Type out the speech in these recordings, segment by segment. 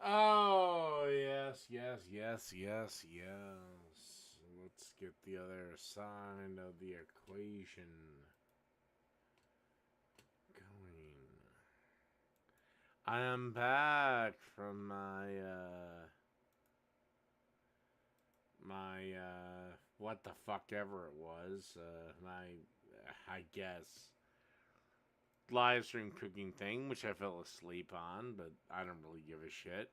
Oh, yes. Let's get the other side of the equation going. I am back from my what the fuck ever it was, I guess, live stream cooking thing, which I fell asleep on, but I don't really give a shit.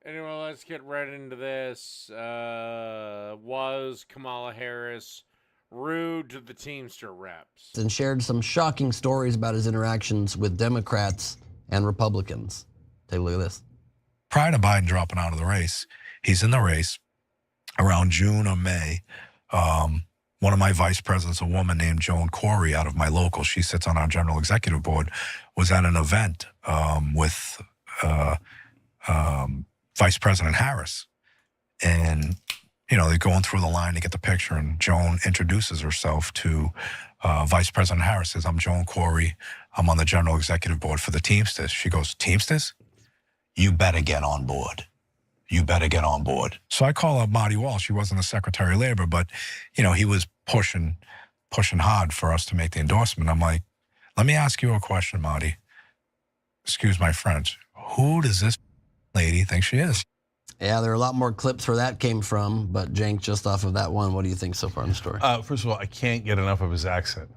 Anyway, let's get right into this. Was Kamala Harris rude to the Teamster reps? And shared some shocking stories about his interactions with Democrats and Republicans. Take a look at this. Prior to Biden dropping out of the race, he's in the race around June or May. One of my vice presidents, a woman named Joan Corey out of my local, she sits on our general executive board, was at an event with Vice President Harris. And, they're going through the line to get the picture, and Joan introduces herself to Vice President Harris, says, "I'm Joan Corey. I'm on the general executive board for the Teamsters." She goes, "Teamsters? You better get on board. You better get on board." So I call up Marty Walsh. He wasn't the Secretary of Labor, but, he was pushing hard for us to make the endorsement. I'm like, let me ask you a question, Marty. Excuse my French. Who does this lady think she is? Yeah, there are a lot more clips where that came from, but Cenk, just off of that one, what do you think so far in the story? First of all, I can't get enough of his accent.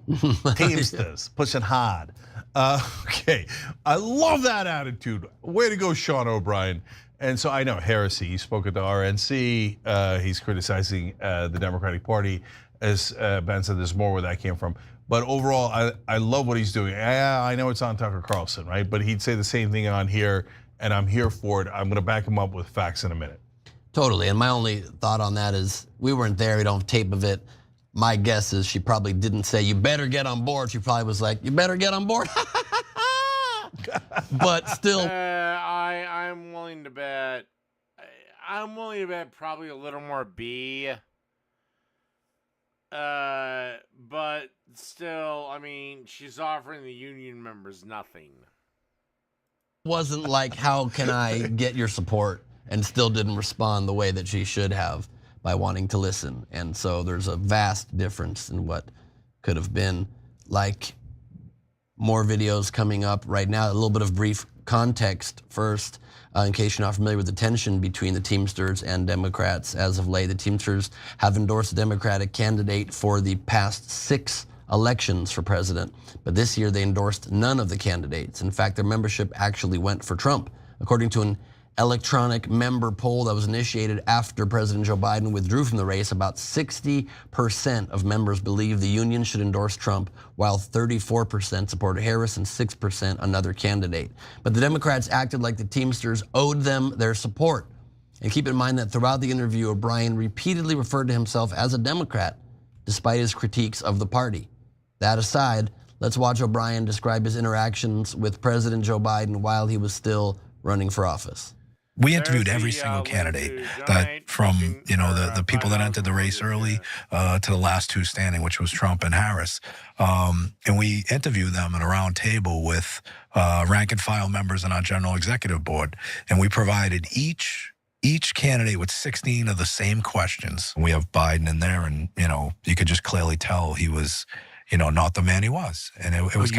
Teamsters, pushing hard. Okay, I love that attitude. Way to go, Sean O'Brien. And so I know heresy. He spoke at the RNC. He's criticizing the Democratic Party. As Ben said, there's more where that came from. But overall, I love what he's doing. I know it's on Tucker Carlson, right? But he'd say the same thing on here, and I'm here for it. I'm going to back him up with facts in a minute. Totally, and my only thought on that is we weren't there, we don't have tape of it. My guess is she probably didn't say, "You better get on board." She probably was like, "You better get on board." But still. I'm willing to bet. I'm willing to bet probably a little more B. But still, I mean, she's offering the union members nothing. Wasn't like, how can I get your support, and still didn't respond the way that she should have by wanting to listen. And so there's a vast difference in what could have been. Like, more videos coming up right now. A little bit of brief context first, in case you're not familiar with the tension between the Teamsters and Democrats. As of late, the Teamsters have endorsed a Democratic candidate for the past 6 elections for president, but this year they endorsed none of the candidates. In fact, their membership actually went for Trump. According to an electronic member poll that was initiated after President Joe Biden withdrew from the race, about 60% of members believe the union should endorse Trump, while 34% supported Harris and 6% another candidate. But the Democrats acted like the Teamsters owed them their support. And keep in mind that throughout the interview, O'Brien repeatedly referred to himself as a Democrat, despite his critiques of the party. That aside, let's watch O'Brien describe his interactions with President Joe Biden while he was still running for office. We interviewed every single candidate that from, the people that entered the race early to the last 2 standing, which was Trump and Harris. And we interviewed them at a round table with rank and file members in our general executive board. And we provided each candidate with 16 of the same questions. We have Biden in there, and, you could just clearly tell he was, not the man he was. And it was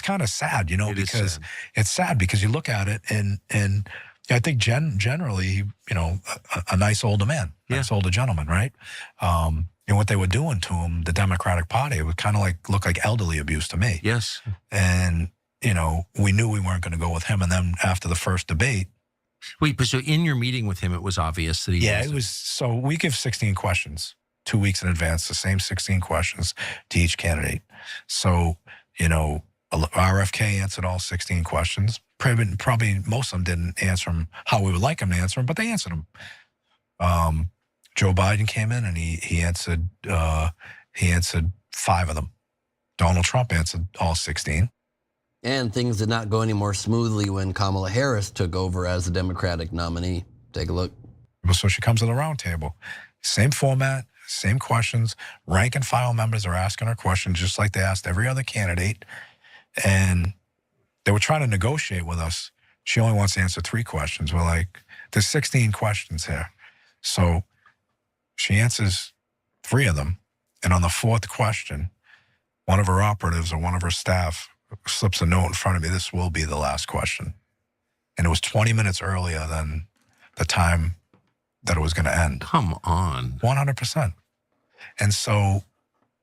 kind of sad, because it's sad because you look at it and I think generally, a nice older man, nice older gentleman, right? And what they were doing to him, the Democratic Party, it would kind of look like elderly abuse to me. Yes. And, we knew we weren't going to go with him. And then after the first debate. Wait, but so in your meeting with him, it was obvious that he it was, so we give 16 questions 2 weeks in advance, the same 16 questions to each candidate. So, RFK answered all 16 questions. Probably most of them didn't answer them how we would like them to answer them, but they answered them. Joe Biden came in and he answered He answered 5 of them. Donald Trump answered all 16. And things did not go any more smoothly when Kamala Harris took over as the Democratic nominee. Take a look. So she comes to the round table. Same format, same questions. Rank and file members are asking her questions just like they asked every other candidate. And they were trying to negotiate with us. She only wants to answer 3 questions. We're like, there's 16 questions here. So she answers 3 of them. And on the 4th question, one of her operatives or one of her staff slips a note in front of me. This will be the last question. And it was 20 minutes earlier than the time that it was going to end. Come on. 100%. And so,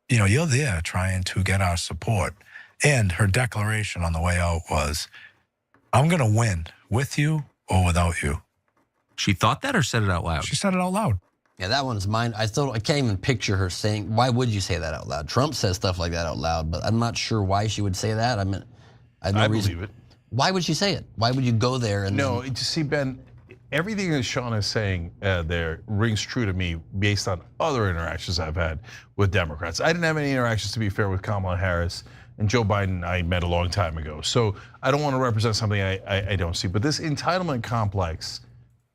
you're there trying to get our support. And her declaration on the way out was, I'm going to win with you or without you. She thought that or said it out loud? She said it out loud. Yeah, that one's mine. I can't even picture her saying, why would you say that out loud? Trump says stuff like that out loud, but I'm not sure why she would say that. I believe it. Why would she say it? Why would you go there? And No, you see, Ben, everything that Sean is saying there rings true to me based on other interactions I've had with Democrats. I didn't have any interactions, to be fair, with Kamala Harris. And Joe Biden, I met a long time ago. So I don't want to represent something I don't see. But this entitlement complex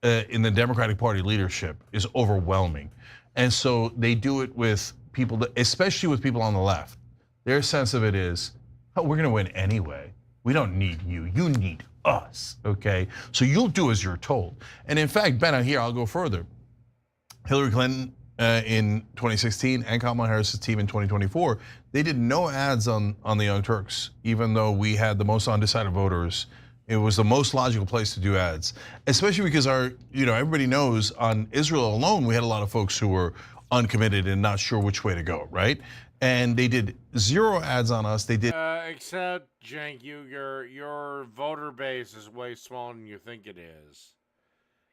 in the Democratic Party leadership is overwhelming. And so they do it with people, especially with people on the left. Their sense of it is, oh, we're going to win anyway. We don't need you. You need us, okay? So you'll do as you're told. And in fact, Ben, here, I'll go further. Hillary Clinton in 2016 and Kamala Harris's team in 2024, they did no ads on the Young Turks, even though we had the most undecided voters. It was the most logical place to do ads, especially because everybody knows on Israel alone, we had a lot of folks who were uncommitted and not sure which way to go, right? And they did 0 ads on us. They did. Except, Cenk, your voter base is way smaller than you think it is.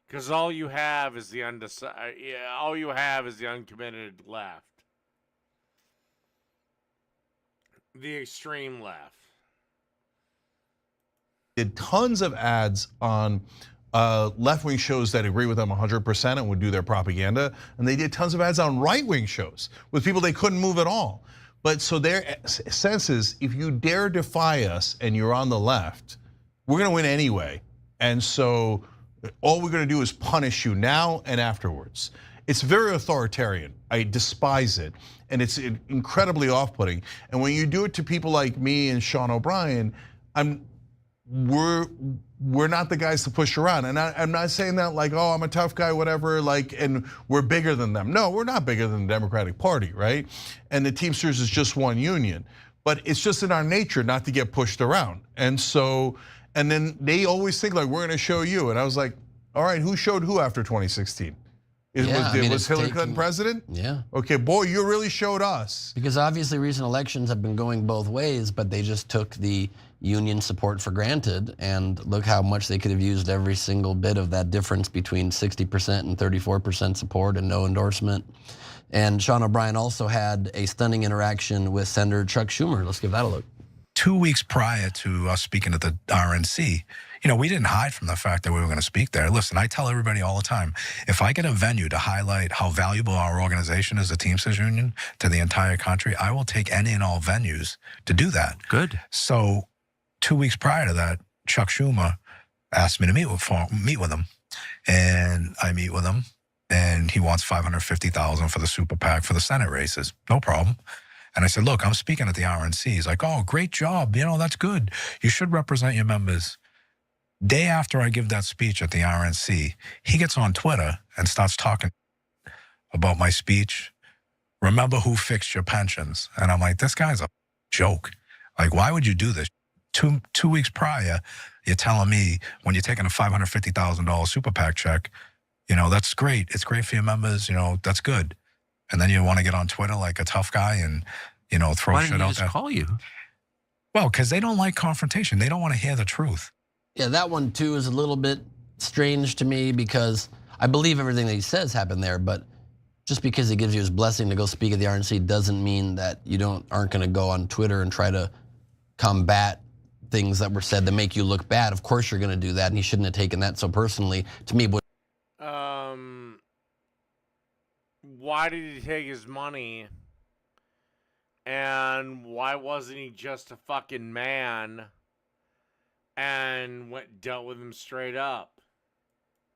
Because all you have is the undecided. All you have is the uncommitted left, the extreme left. Did tons of ads on left-wing shows that agree with them 100% and would do their propaganda, and they did tons of ads on right-wing shows with people they couldn't move at all. But so their sense is, if you dare defy us and you're on the left, we're going to win anyway. And so all we're going to do is punish you now and afterwards. It's very authoritarian. I despise it, and it's incredibly off-putting. And when you do it to people like me and Sean O'Brien, we're not the guys to push around. And I'm not saying that like, oh, I'm a tough guy, whatever, like, and we're bigger than them. No, we're not bigger than the Democratic Party, right? And the Teamsters is just one union. But it's just in our nature not to get pushed around. And so, and then they always think like, we're gonna show you. And I was like, all right, who showed who after 2016? Was Hillary Clinton president? Yeah. Okay, boy, you really showed us. Because obviously recent elections have been going both ways, but they just took the union support for granted, and look how much they could have used every single bit of that difference between 60% and 34% support and no endorsement. And Sean O'Brien also had a stunning interaction with Senator Chuck Schumer. Let's give that a look. 2 weeks prior to us speaking at the RNC, we didn't hide from the fact that we were going to speak there. Listen, I tell everybody all the time, if I get a venue to highlight how valuable our organization is, the Teamsters Union, to the entire country, I will take any and all venues to do that. Good. So 2 weeks prior to that, Chuck Schumer asked me to meet with him. And I meet with him, and he wants $550,000 for the super PAC for the Senate races. No problem. And I said, look, I'm speaking at the RNC. He's like, oh, great job. That's good. You should represent your members. Day after I give that speech at the RNC, he gets on Twitter and starts talking about my speech. Remember who fixed your pensions? And I'm like, this guy's a joke. Like, why would you do this? Two weeks prior, you're telling me when you're taking a $550,000 super PAC check, that's great. It's great for your members. That's good. And then you want to get on Twitter like a tough guy and, throw Why shit didn't he out just there. call you? Well, because they don't like confrontation. They don't want to hear the truth. Yeah, that one too is a little bit strange to me because I believe everything that he says happened there, but just because he gives you his blessing to go speak at the RNC doesn't mean that you aren't going to go on Twitter and try to combat things that were said that make you look bad. Of course you're going to do that, and he shouldn't have taken that so personally. To me, why did he take his money And why wasn't he just a fucking man and dealt with him straight up?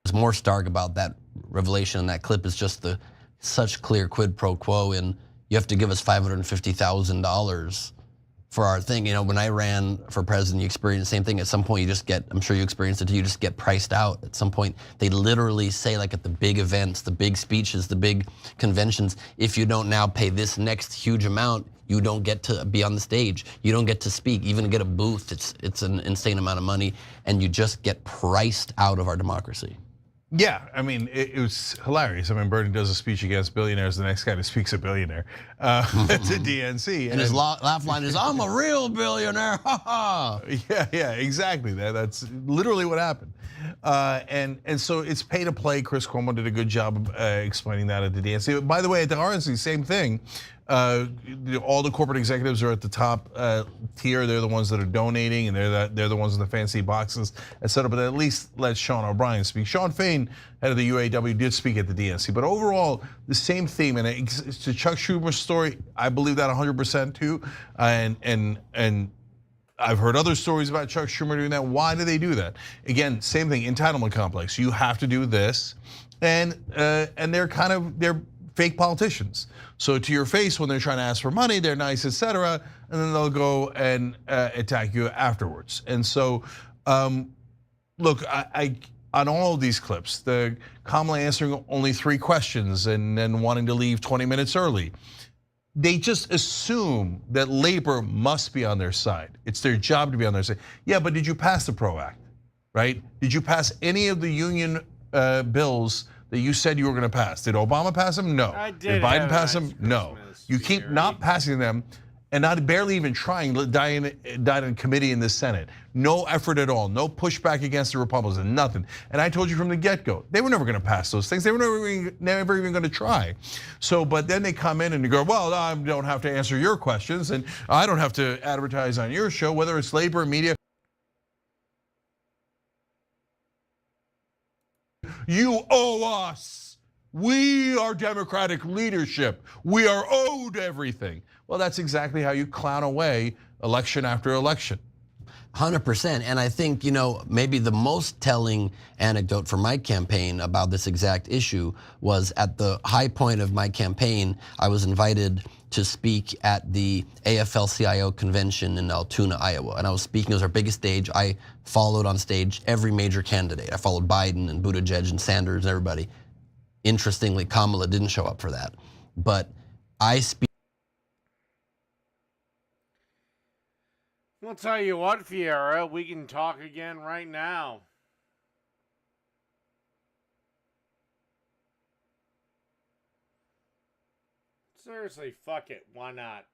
What's more stark about that revelation in that clip is just the such clear quid pro quo in you have to give us $550,000 for our thing. You know, when I ran for president, you experience the same thing. At some point, you just get, I'm sure you experienced it too, you just get priced out. At some point, they literally say, like at the big events, the big speeches, the big conventions, if you don't now pay this next huge amount, you don't get to be on the stage. You don't get to speak, even to get a booth. It's an insane amount of money, and you just get priced out of our democracy. Yeah, I mean, it was hilarious. I mean, Bernie does a speech against billionaires. The next guy to speak's a billionaire to DNC. And his laugh line is, I'm a real billionaire, ha ha. Yeah, exactly. That's literally what happened. And so it's pay to play. Chris Cuomo did a good job of explaining that at the DNC. By the way, at the RNC, same thing. All the corporate executives are at the top tier. They're the ones that are donating, and they're the ones in the fancy boxes, etc. But at least let Sean O'Brien speak. Sean Fain, head of the UAW, did speak at the DNC. But overall, the same theme. And it's to Chuck Schumer's story, I believe that 100% too. And I've heard other stories about Chuck Schumer doing that. Why do they do that? Again, same thing. Entitlement complex. You have to do this, and they're fake politicians. So to your face, when they're trying to ask for money, they're nice, etc., and then they'll go and attack you afterwards. And so, look, I on all of these clips, the Kamala answering only 3 questions and then wanting to leave 20 minutes early, they just assume that labor must be on their side. It's their job to be on their side. Yeah, but did you pass the PRO Act, right? Did you pass any of the union bills that you said you were going to pass? Did Obama pass them? No. Did Biden pass them? No. You keep not passing them and not barely even trying, died in committee in the Senate. No effort at all, no pushback against the Republicans, nothing. And I told you from the get-go, they were never going to pass those things. They were never even going to try. So, but then they come in and you go, well, I don't have to answer your questions and I don't have to advertise on your show, whether it's labor, media. You owe us. We are Democratic leadership. We are owed everything. Well, that's exactly how you clown away election after election. 100%, and I think, maybe the most telling anecdote for my campaign about this exact issue was at the high point of my campaign, I was invited to speak at the AFL-CIO convention in Altoona, Iowa. And I was speaking, it was our biggest stage. I followed on stage every major candidate. I followed Biden and Buttigieg and Sanders and everybody. Interestingly, Kamala didn't show up for that. But I speak. We'll tell you what, Fiera, we can talk again right now. Seriously, fuck it. Why not?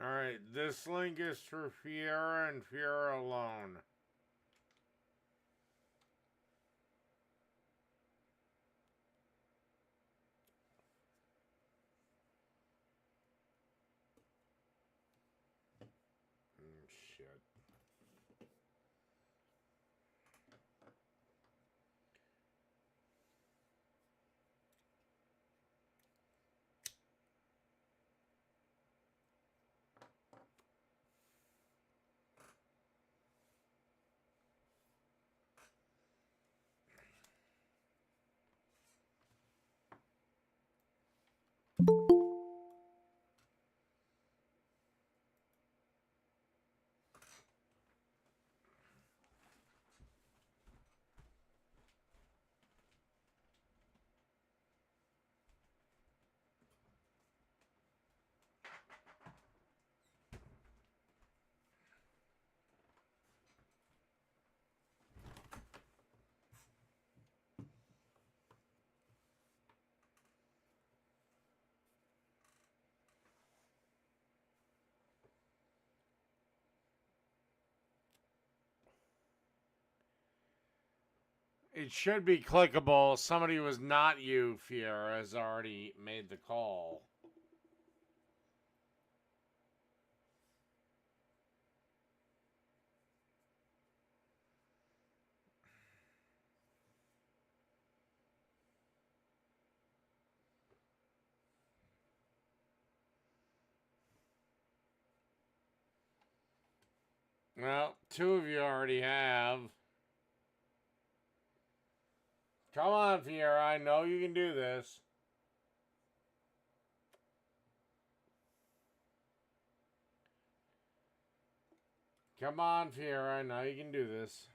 Alright, this link is for Fiera and Fiera alone. Shit. It should be clickable. Somebody who was not you, Fiera, has already made the call. Well, 2 of you already have. Come on, Fiera. I know you can do this. Come on, Fiera. I know you can do this.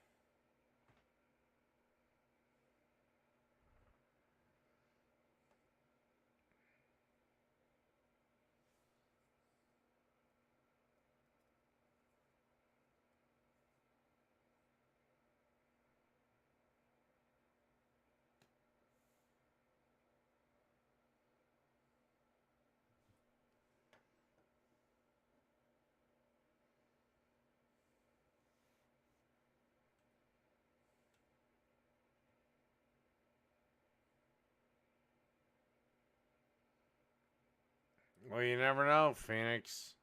Well, you never know, Phoenix.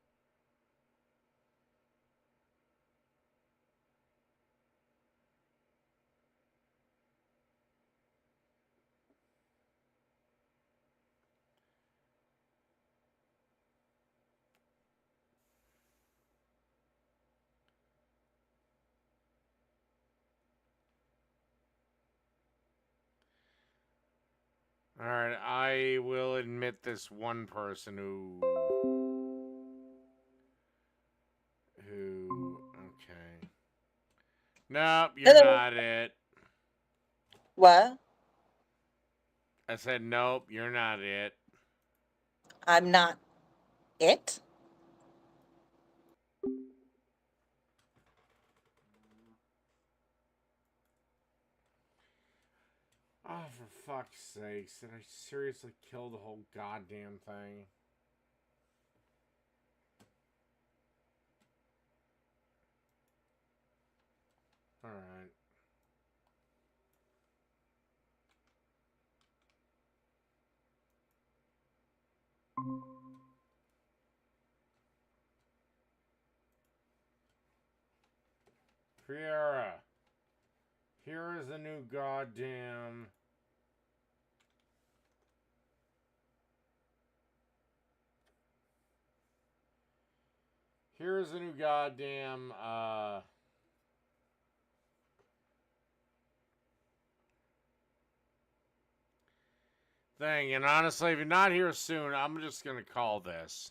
Alright, I will admit this one person who okay. Nope, you're Hello. not it. What? I said nope, you're not it. I'm not it? Oh, for fuck's sakes, did I seriously kill the whole goddamn thing? Alright. Fiera. Here is the new goddamn... Here's the new goddamn, thing. And honestly, if you're not here soon, I'm just gonna call this.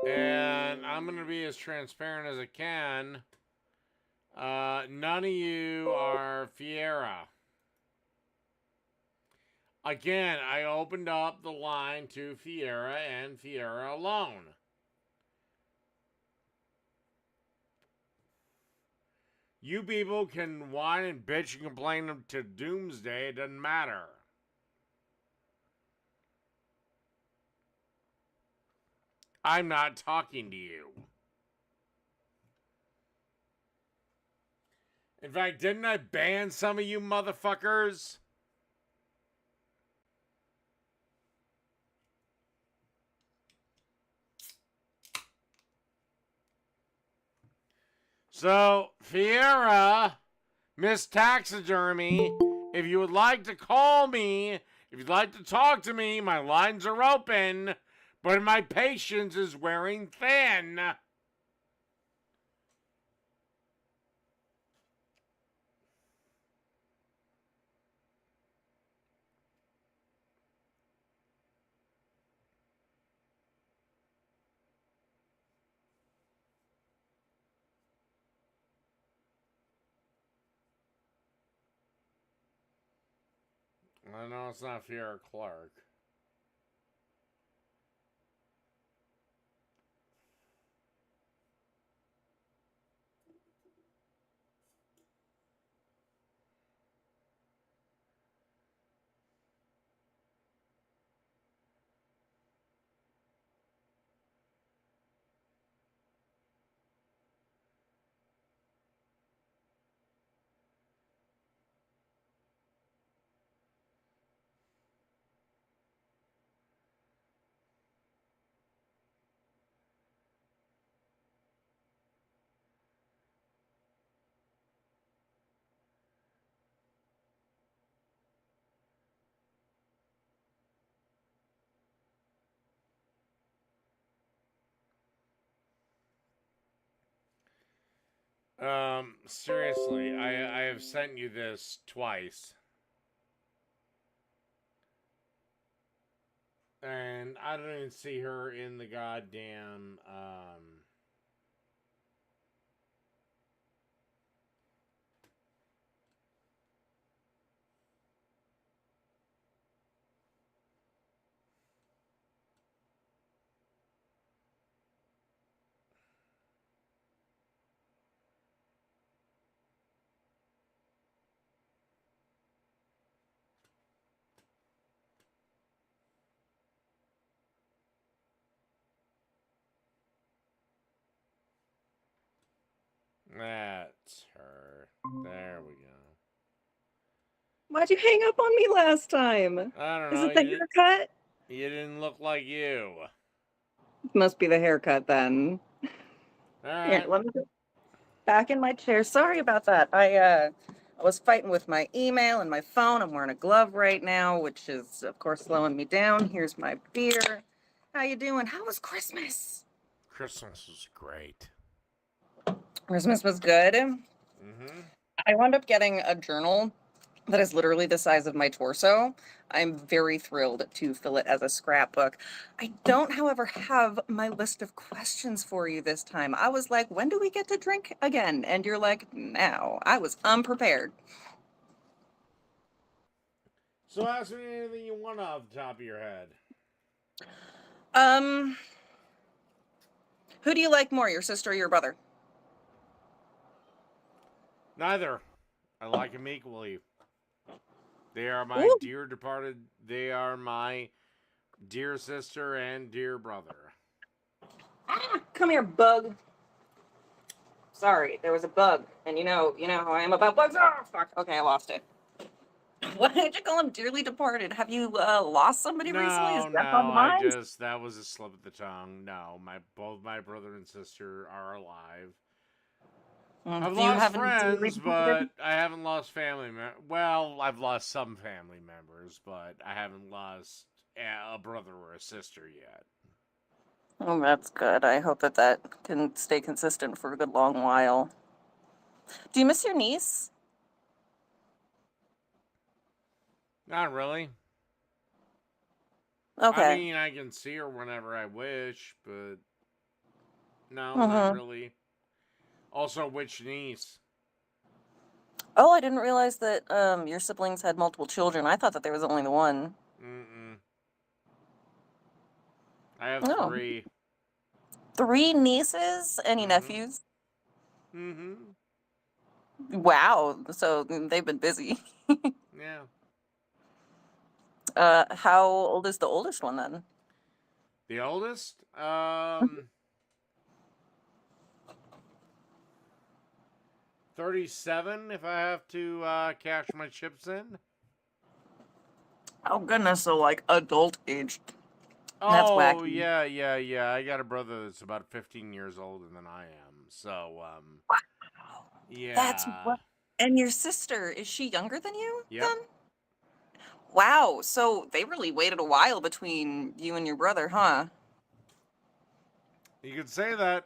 And I'm going to be as transparent as I can. None of you are Fiera. Again, I opened up the line to Fiera and Fiera alone. You people can whine and bitch and complain to doomsday. It doesn't matter. I'm not talking to you. In fact, didn't I ban some of you motherfuckers? So, Fiera, Miss Taxidermy, if you would like to call me, if you'd like to talk to me, my lines are open, but my patience is wearing thin. I know it's not Fiera Clark. Seriously, I have sent you this twice. And I don't even see her in the goddamn, that's her. There we go. Why'd you hang up on me last time? I don't Is know. it the haircut? You didn't look like you. Must be the haircut then. All Here, right. let me go back in my chair. Sorry about that. I was fighting with my email and my phone. I'm wearing a glove right now, which is of course slowing me down. Here's my beer. How you doing? How was Christmas? Christmas was great. Christmas was good. Mm-hmm. I wound up getting a journal that is literally the size of my torso. I'm very thrilled to fill it as a scrapbook. I don't, however, have my list of questions for you this time. I was like, when do we get to drink again? And you're like, now. I was unprepared. So ask me anything you want off the top of your head. Um, who do you like more, your sister or your brother? Neither. I like them equally. They are my Ooh. dear departed. They are my dear sister and dear brother. Ah, come here, bug. Sorry, there was a bug, and you know how I am about bugs. Oh, fuck. Okay, I lost it. Why did you call him dearly departed? Have you lost somebody recently? Is death on the mind? That was a slip of the tongue. No, both my brother and sister are alive. I've Do you lost have any dearly friends, departed? but I haven't lost family members. Well, I've lost some family members, but I haven't lost a brother or a sister yet. Oh, that's good. I hope that can stay consistent for a good long while. Do you miss your niece? Not really. I Okay. mean, I can see her whenever I wish, but no, not Mm-hmm. really. Also, which niece? Oh, I didn't realize that your siblings had multiple children. I thought that there was only the one. Mm-mm. I have Oh, 3. 3 nieces? Any Mm-hmm. nephews? Mm-hmm. Wow. So they've been busy. Yeah. How old is the oldest one then? The oldest? 37 if I have to cash my chips in. Oh goodness, so like adult aged. That's Oh, wacky. yeah. I got a brother that's about 15 years older than I am. So, That's yeah. what. And your sister, is she younger than you Yep. then? Wow, so they really waited a while between you and your brother, huh? You could say that.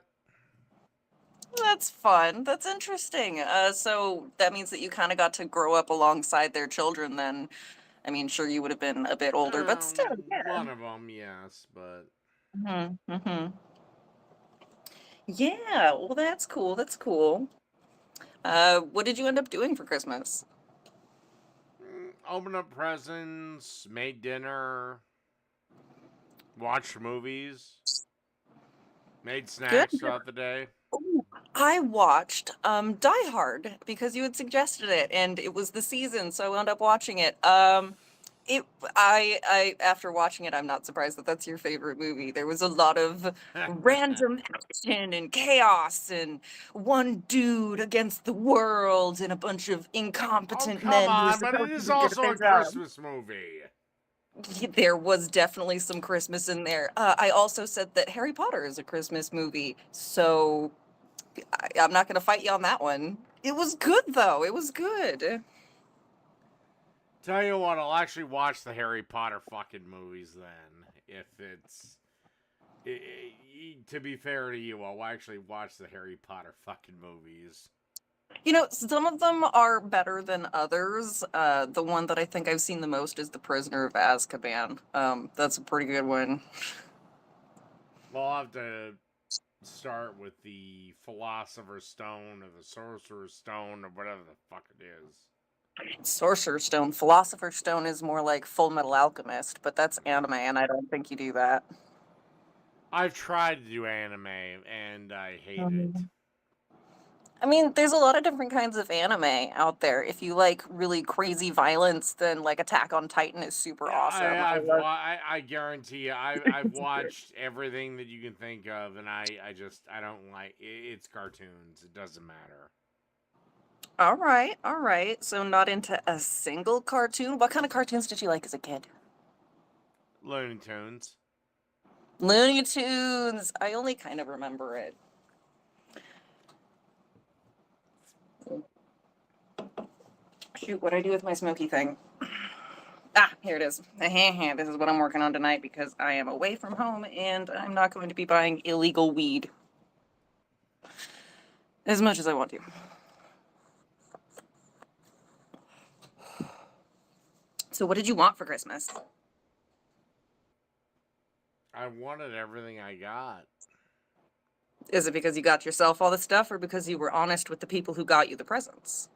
That's fun. That's interesting. So that means that you kind of got to grow up alongside their children then. I mean, sure, you would have been a bit older, but still, yeah. One of them, yes, but Mm-hmm. Yeah, well, that's cool. That's cool. What did you end up doing for Christmas? opened up presents, made dinner, watched movies, made Good. snacks throughout the day. Ooh, I watched Die Hard because you had suggested it, and it was the season, so I wound up watching it. It I after watching it, I'm not surprised that that's your favorite movie. There was a lot of random action and chaos, and one dude against the world, and a bunch of Oh, incompetent come men who were on, but it supposed to is be good at also their a job. Christmas movie. There was definitely some Christmas in there. I also said that Harry Potter is a Christmas movie, so I'm not going to fight you on that one. It was good, though. It was good. Tell you what, I'll actually watch the Harry Potter fucking movies then. If it's. To be fair to you, I'll actually watch the Harry Potter fucking movies. You know, some of them are better than others. The one that I think I've seen the most is The Prisoner of Azkaban. That's a pretty good one. Well, I'll have to start with the Philosopher's Stone or the Sorcerer's Stone or whatever the fuck it is. Sorcerer's Stone. Philosopher's Stone is more like Full Metal Alchemist, but that's anime, and I don't think you do that. I've tried to do anime and I hate it. I mean, there's a lot of different kinds of anime out there. If you like really crazy violence, then like Attack on Titan is super awesome. I guarantee you, I've watched everything that you can think of, and I don't like it. It's cartoons. It doesn't matter. All right, all right. So not into a single cartoon. What kind of cartoons did you like as a kid? Looney Tunes. Looney Tunes. I only kind of remember it. Shoot, what do I do with my smoky thing? Ah, here it is. This is what I'm working on tonight because I am away from home and I'm not going to be buying illegal weed as much as I want to. So what did you want for Christmas? I wanted everything I got. Is it because you got yourself all the stuff or because you were honest with the people who got you the presents?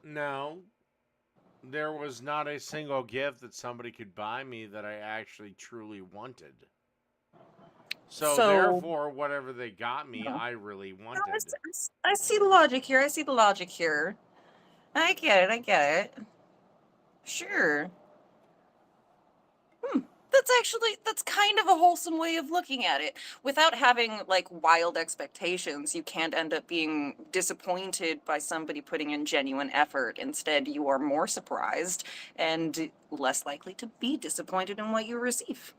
No. There was not a single gift that somebody could buy me that I actually truly wanted. So therefore, whatever they got me, I really wanted. I see the logic here. I see the logic here. I get it. I get it. Sure. That's kind of a wholesome way of looking at it. Without having like wild expectations, you can't end up being disappointed by somebody putting in genuine effort. Instead, you are more surprised and less likely to be disappointed in what you receive.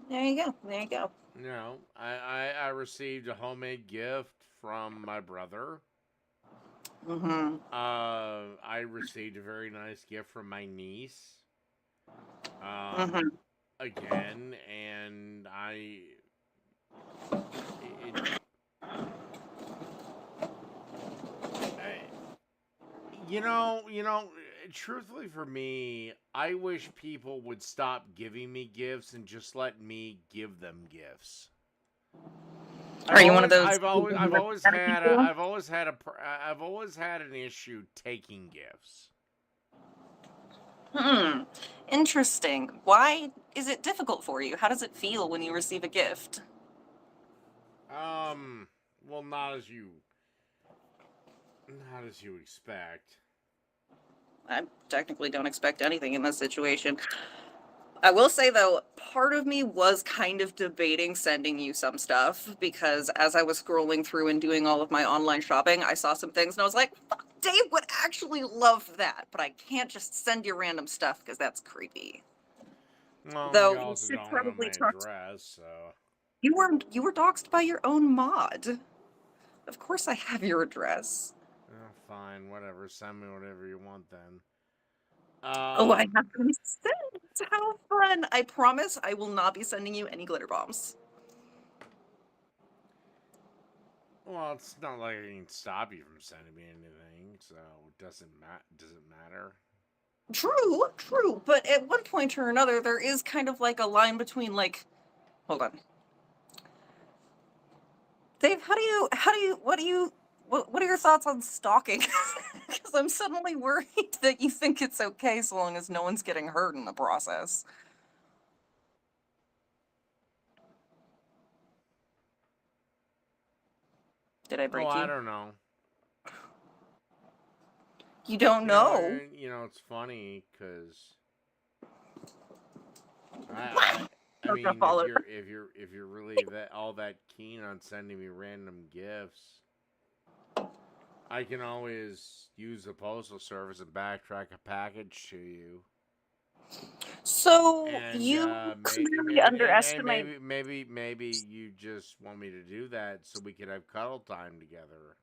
There you go. There you go. You know, I received a homemade gift from my brother. Mm-hmm. I received a very nice gift from my niece. Mm-hmm. Again, and you know, truthfully for me, I wish people would stop giving me gifts and just let me give them gifts. Are you one of those? I've always had an issue taking gifts. Interesting. Why is it difficult for you? How does it feel when you receive a gift? Well, not as you expect. I technically don't expect anything in this situation. I will say, though, part of me was kind of debating sending you some stuff because as I was scrolling through and doing all of my online shopping, I saw some things and I was like, fuck, Dave would actually love that, but I can't just send you random stuff because that's creepy. Well, Though you also don't know my address, so... You were doxxed by your own mod. Of course I have your address. Fine, whatever. Send me whatever you want then. I have to send. How fun! I promise I will not be sending you any glitter bombs. Well, it's not like I can stop you from sending me anything, so does it matter? True, but at one point or another, there is kind of like a line between like, hold on, Dave. What are your thoughts on stalking? Because I'm suddenly worried that you think it's okay so long as no one's getting hurt in the process. Did I break you? I don't know. You don't know? You know, it's funny because I mean, if you're really all that keen on sending me random gifts, I can always use the postal service and backtrack a package to you. So you clearly underestimate. Maybe you just want me to do that so we could have cuddle time together.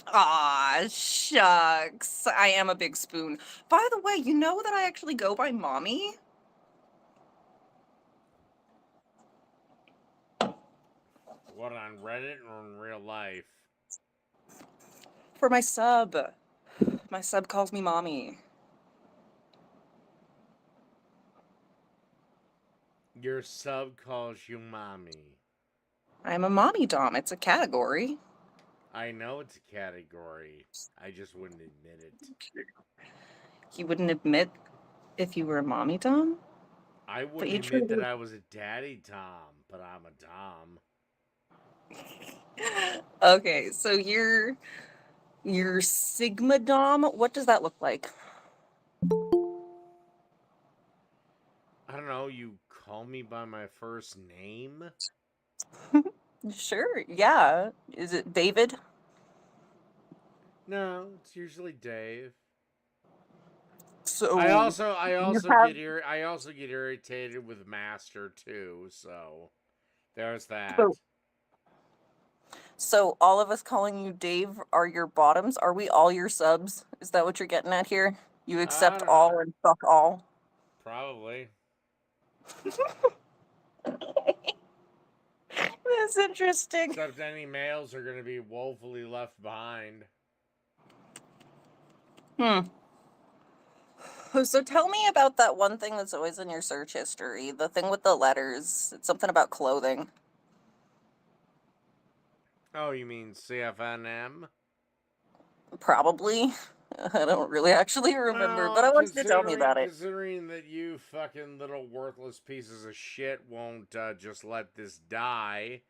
Aw, shucks. I am a big spoon. By the way, you know that I actually go by Mommy? What, on Reddit or in real life? for my sub. My sub calls me mommy. Your sub calls you mommy. I'm a mommy dom. It's a category. I know it's a category. I just wouldn't admit it. You wouldn't admit if you were a mommy dom? I But wouldn't you admit that truly... I was a daddy Tom, but I'm a Dom. Okay, so you're Sigma dom. What does that look like? I don't know, you call me by my first name? Sure, yeah. Is it David? No, it's usually Dave. So I also have... get irritated with Master too, so there's that. So all of us calling you Dave are your bottoms? Are we all your subs? Is that what you're getting at here? You I accept don't all know. and fuck all? Probably. That's interesting. Except any males are gonna be woefully left behind. So tell me about that one thing that's always in your search history. The thing with the letters. It's something about clothing. Oh, you mean CFNM? Probably. I don't really actually remember, but Well, I want you to tell me about it. considering that you fucking little worthless pieces of shit won't just let this die.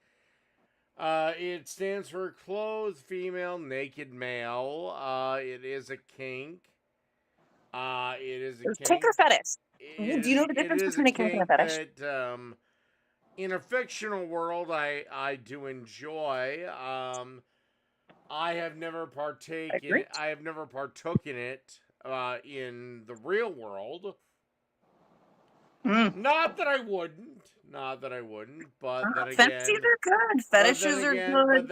It stands for clothed female, naked male. It is a kink. It is a Kink or kink. fetish? It Do you know the it difference is a between a kink and a kink fetish? that in a fictional world I do enjoy. I have never Agreed. I have never partook in it in the real world. Mm. Not that I wouldn't. Not that I wouldn't. But then Fantasies again, are good. Fetishes are good.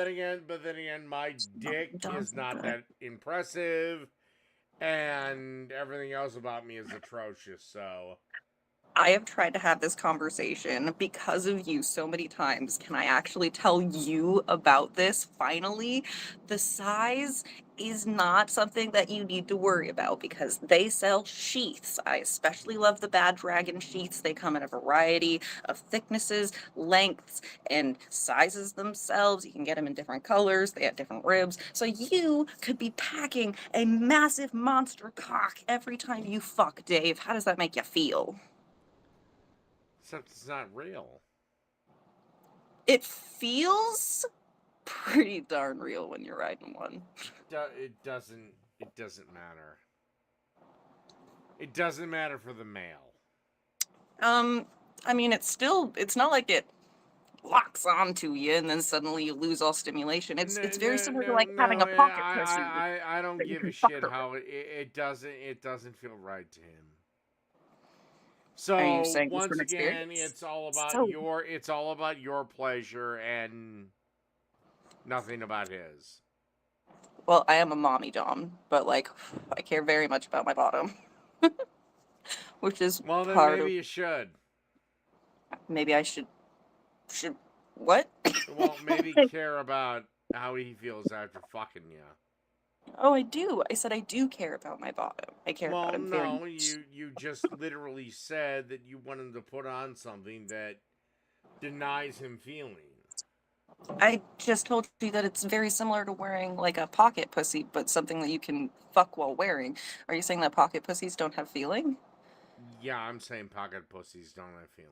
but then again, my dick Doms is are not good. that impressive, and everything else about me is atrocious. So I have tried to have this conversation because of you so many times. Can I actually tell you about this finally? The size is not something that you need to worry about because they sell sheaths. I especially love the Bad Dragon sheaths. They come in a variety of thicknesses, lengths, and sizes themselves. You can get them in different colors. They have different ribs. So you could be packing a massive monster cock every time you fuck, Dave. How does that make you feel? except it's not real. It feels pretty darn real when you're riding one. It doesn't. It doesn't matter. It doesn't matter for the male. I mean, it's not like it locks onto you and then suddenly you lose all stimulation. It's very similar to like having a pocket pussy I don't that you give a can fuck shit her with. how it doesn't feel right to him. Are you So saying this once from again, experience? it's all about So, your pleasure and nothing about his. well, I am a mommy dom, but like, I care very much about my bottom, which is Well, then part of maybe you should. maybe I should what? Well, maybe care about how he feels after fucking you. Oh, I do. I said I do care about my bottom. I care about Well, him very no, much. you just literally said that you wanted to put on something that denies him feeling. I just told you that it's very similar to wearing like a pocket pussy, but something that you can fuck while wearing. Are you saying that pocket pussies don't have feeling? Yeah, I'm saying pocket pussies don't have feeling.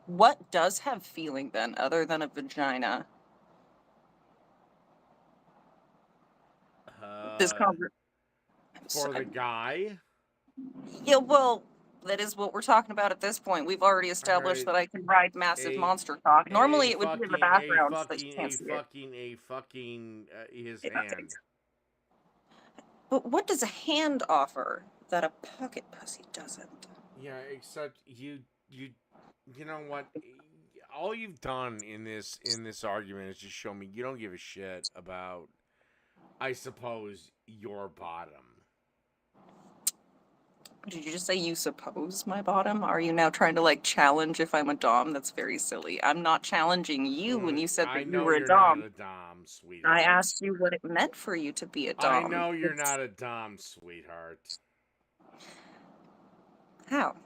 What does have feeling then, other than a vagina? This conver- For the guy. Yeah, well, that is what we're talking about at this point. We've already All established right, that I can ride massive a monster cock. Normally, it would be in the background so that you can't see it. His Yeah, okay. hand. But what does a hand offer that a pocket pussy doesn't? Yeah, except you know what? All you've done in this argument is just show me you don't give a shit about, I suppose, your bottom. Did you just say you suppose my bottom? Are you now trying to like challenge if I'm a dom? That's very silly. I'm not challenging you when you said I that you know were a you're not dom. a dom, I sweetheart. asked you what it meant for you to be a I dom. know you're not a dom, sweetheart. How?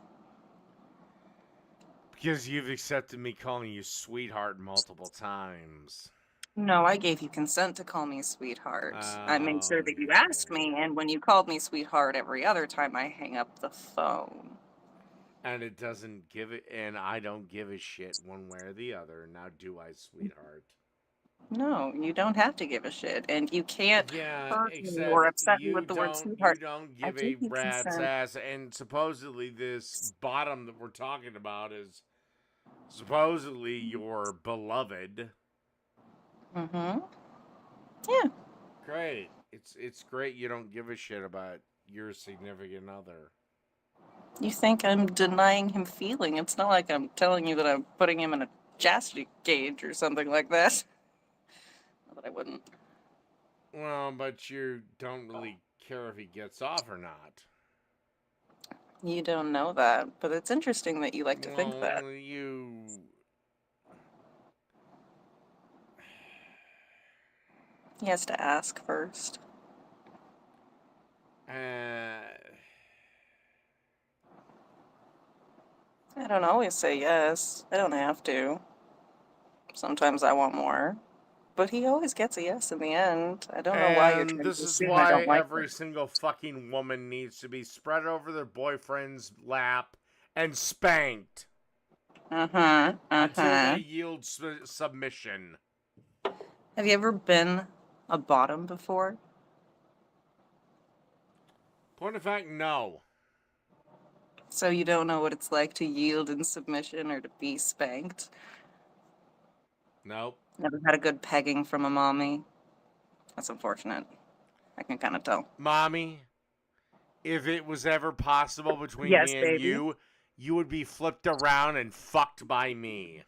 Because you've accepted me calling you sweetheart multiple times. No, I gave you consent to call me sweetheart. I made sure that you asked me, no. and when you called me sweetheart every other time, I hang up the phone. And it doesn't give it, and I don't give a shit one way or the other. Now, do I, sweetheart? No, you don't have to give a shit, and you can't Yeah, hurt me or except upset me with the word you sweetheart. don't I give gave a you rat's consent. ass. And supposedly, this bottom that we're talking about is supposedly your beloved. Mm-hmm. Yeah. Great. It's great you don't give a shit about your significant other. You think I'm denying him feeling. It's not like I'm telling you that I'm putting him in a chastity cage or something like that. Not that I wouldn't. Well, but you don't really care if he gets off or not. You don't know that, but it's interesting that you like to think that. Well, you. He has to ask first. I don't always say yes. I don't have to. Sometimes I want more. But he always gets a yes in the end. I don't know why you're And trying this to is assume I why don't like every it. single fucking woman needs to be spread over their boyfriend's lap and spanked Uh-huh. until they Uh-huh. yield submission. Have you ever been a bottom before? Point of fact, no. So you don't know what it's like to yield in submission or to be spanked? Nope. Never had a good pegging from a mommy? That's unfortunate. I can kind of tell. Mommy, if it was ever possible between Yes, me and baby. you would be flipped around and fucked by me.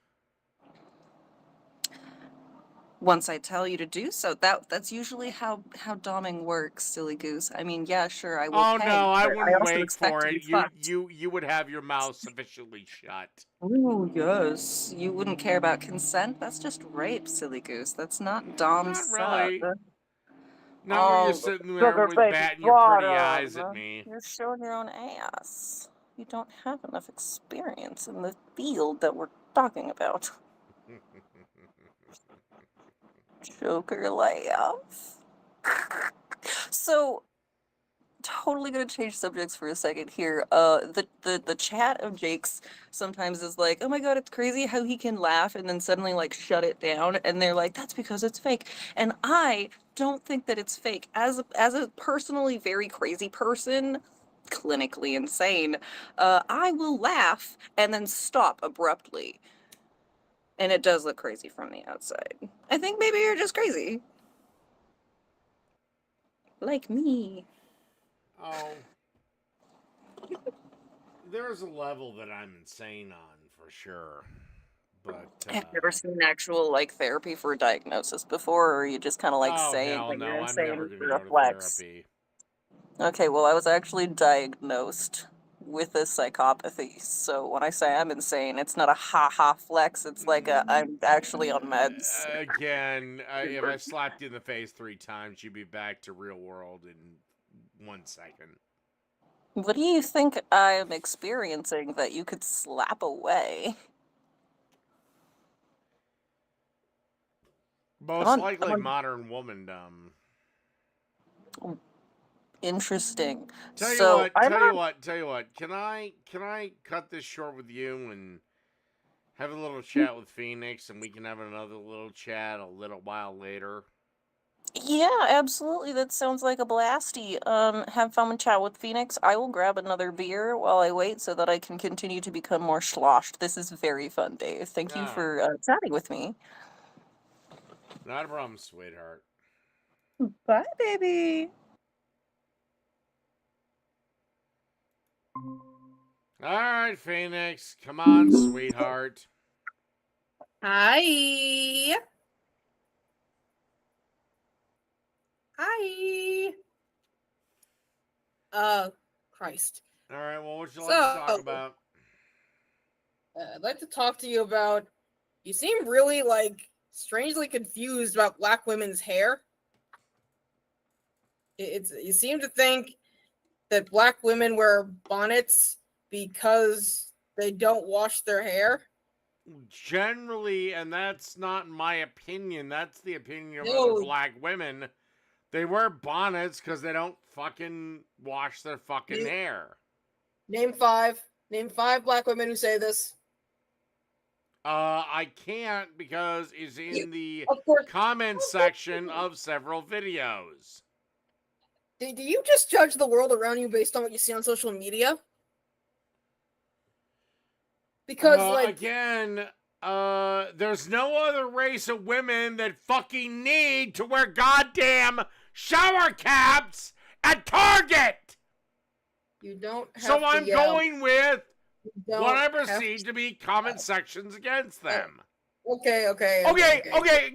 Once I tell you to do so, that's usually how doming works, silly goose. I mean, yeah, sure, I will Oh peg, no, I but I wouldn't also wait expect for to be it. fucked. You would have your mouth sufficiently shut. Ooh, yes. You wouldn't care about consent? That's just rape, silly goose. That's not dom Not sub. really. Not when you're Oh, sitting there sugar with baby batting your pretty eyes at bottom. me. You're showing your own ass. You don't have enough experience in the field that we're talking about. Joker laugh. So, totally gonna change subjects for a second here. The chat of Jake's sometimes is like, oh my god, it's crazy how he can laugh and then suddenly like shut it down, and they're like, that's because it's fake. And I don't think that it's fake. As a personally very crazy person, clinically insane, I will laugh and then stop abruptly. And it does look crazy from the outside. I think maybe you're just crazy. Like me. Oh. There's a level that I'm insane on for sure. But Have you ever seen actual like therapy for a diagnosis before, or are you just kind of like oh saying hell that you're no, I'm never insane gonna for a go to flex? therapy. Okay, well, I was actually diagnosed with a psychopathy. So when I say I'm insane, it's not a ha-ha flex. It's like I'm actually on meds. Again, if I slapped you in the face 3 times, you'd be back to real world in 1 second. What do you think I'm experiencing that you could slap away? Most I'm likely on modern womandom. interesting. Tell you So what, I'm tell you not. what, tell you what. Can I cut this short with you and have a little chat with Phoenix, and we can have another little chat a little while later? Yeah, absolutely. That sounds like a blasty. Have fun and chat with Phoenix. I will grab another beer while I wait so that I can continue to become more sloshed. This is very fun, Dave. Thank you All right. for chatting with me. Not a problem, sweetheart. Bye, baby. All right, Phoenix. Come on, sweetheart. Hi. Hi. Christ. All right. Well, what would you like to talk about? I'd like to talk to you about. You seem really like strangely confused about black women's hair. You seem to think that black women wear bonnets because they don't wash their hair. Generally, and that's not my opinion. That's the opinion of No. other black women. They wear bonnets because they don't fucking wash their fucking hair. Name five. Name 5 black women who say this. I can't because it's in the Of course. comment section of several videos. Do you just judge the world around you based on what you see on social media? Because again, there's no other race of women that fucking need to wear goddamn shower caps at Target. You don't have so to I'm yell. Going with what I Don't have perceive to be comment sections against them. Okay. You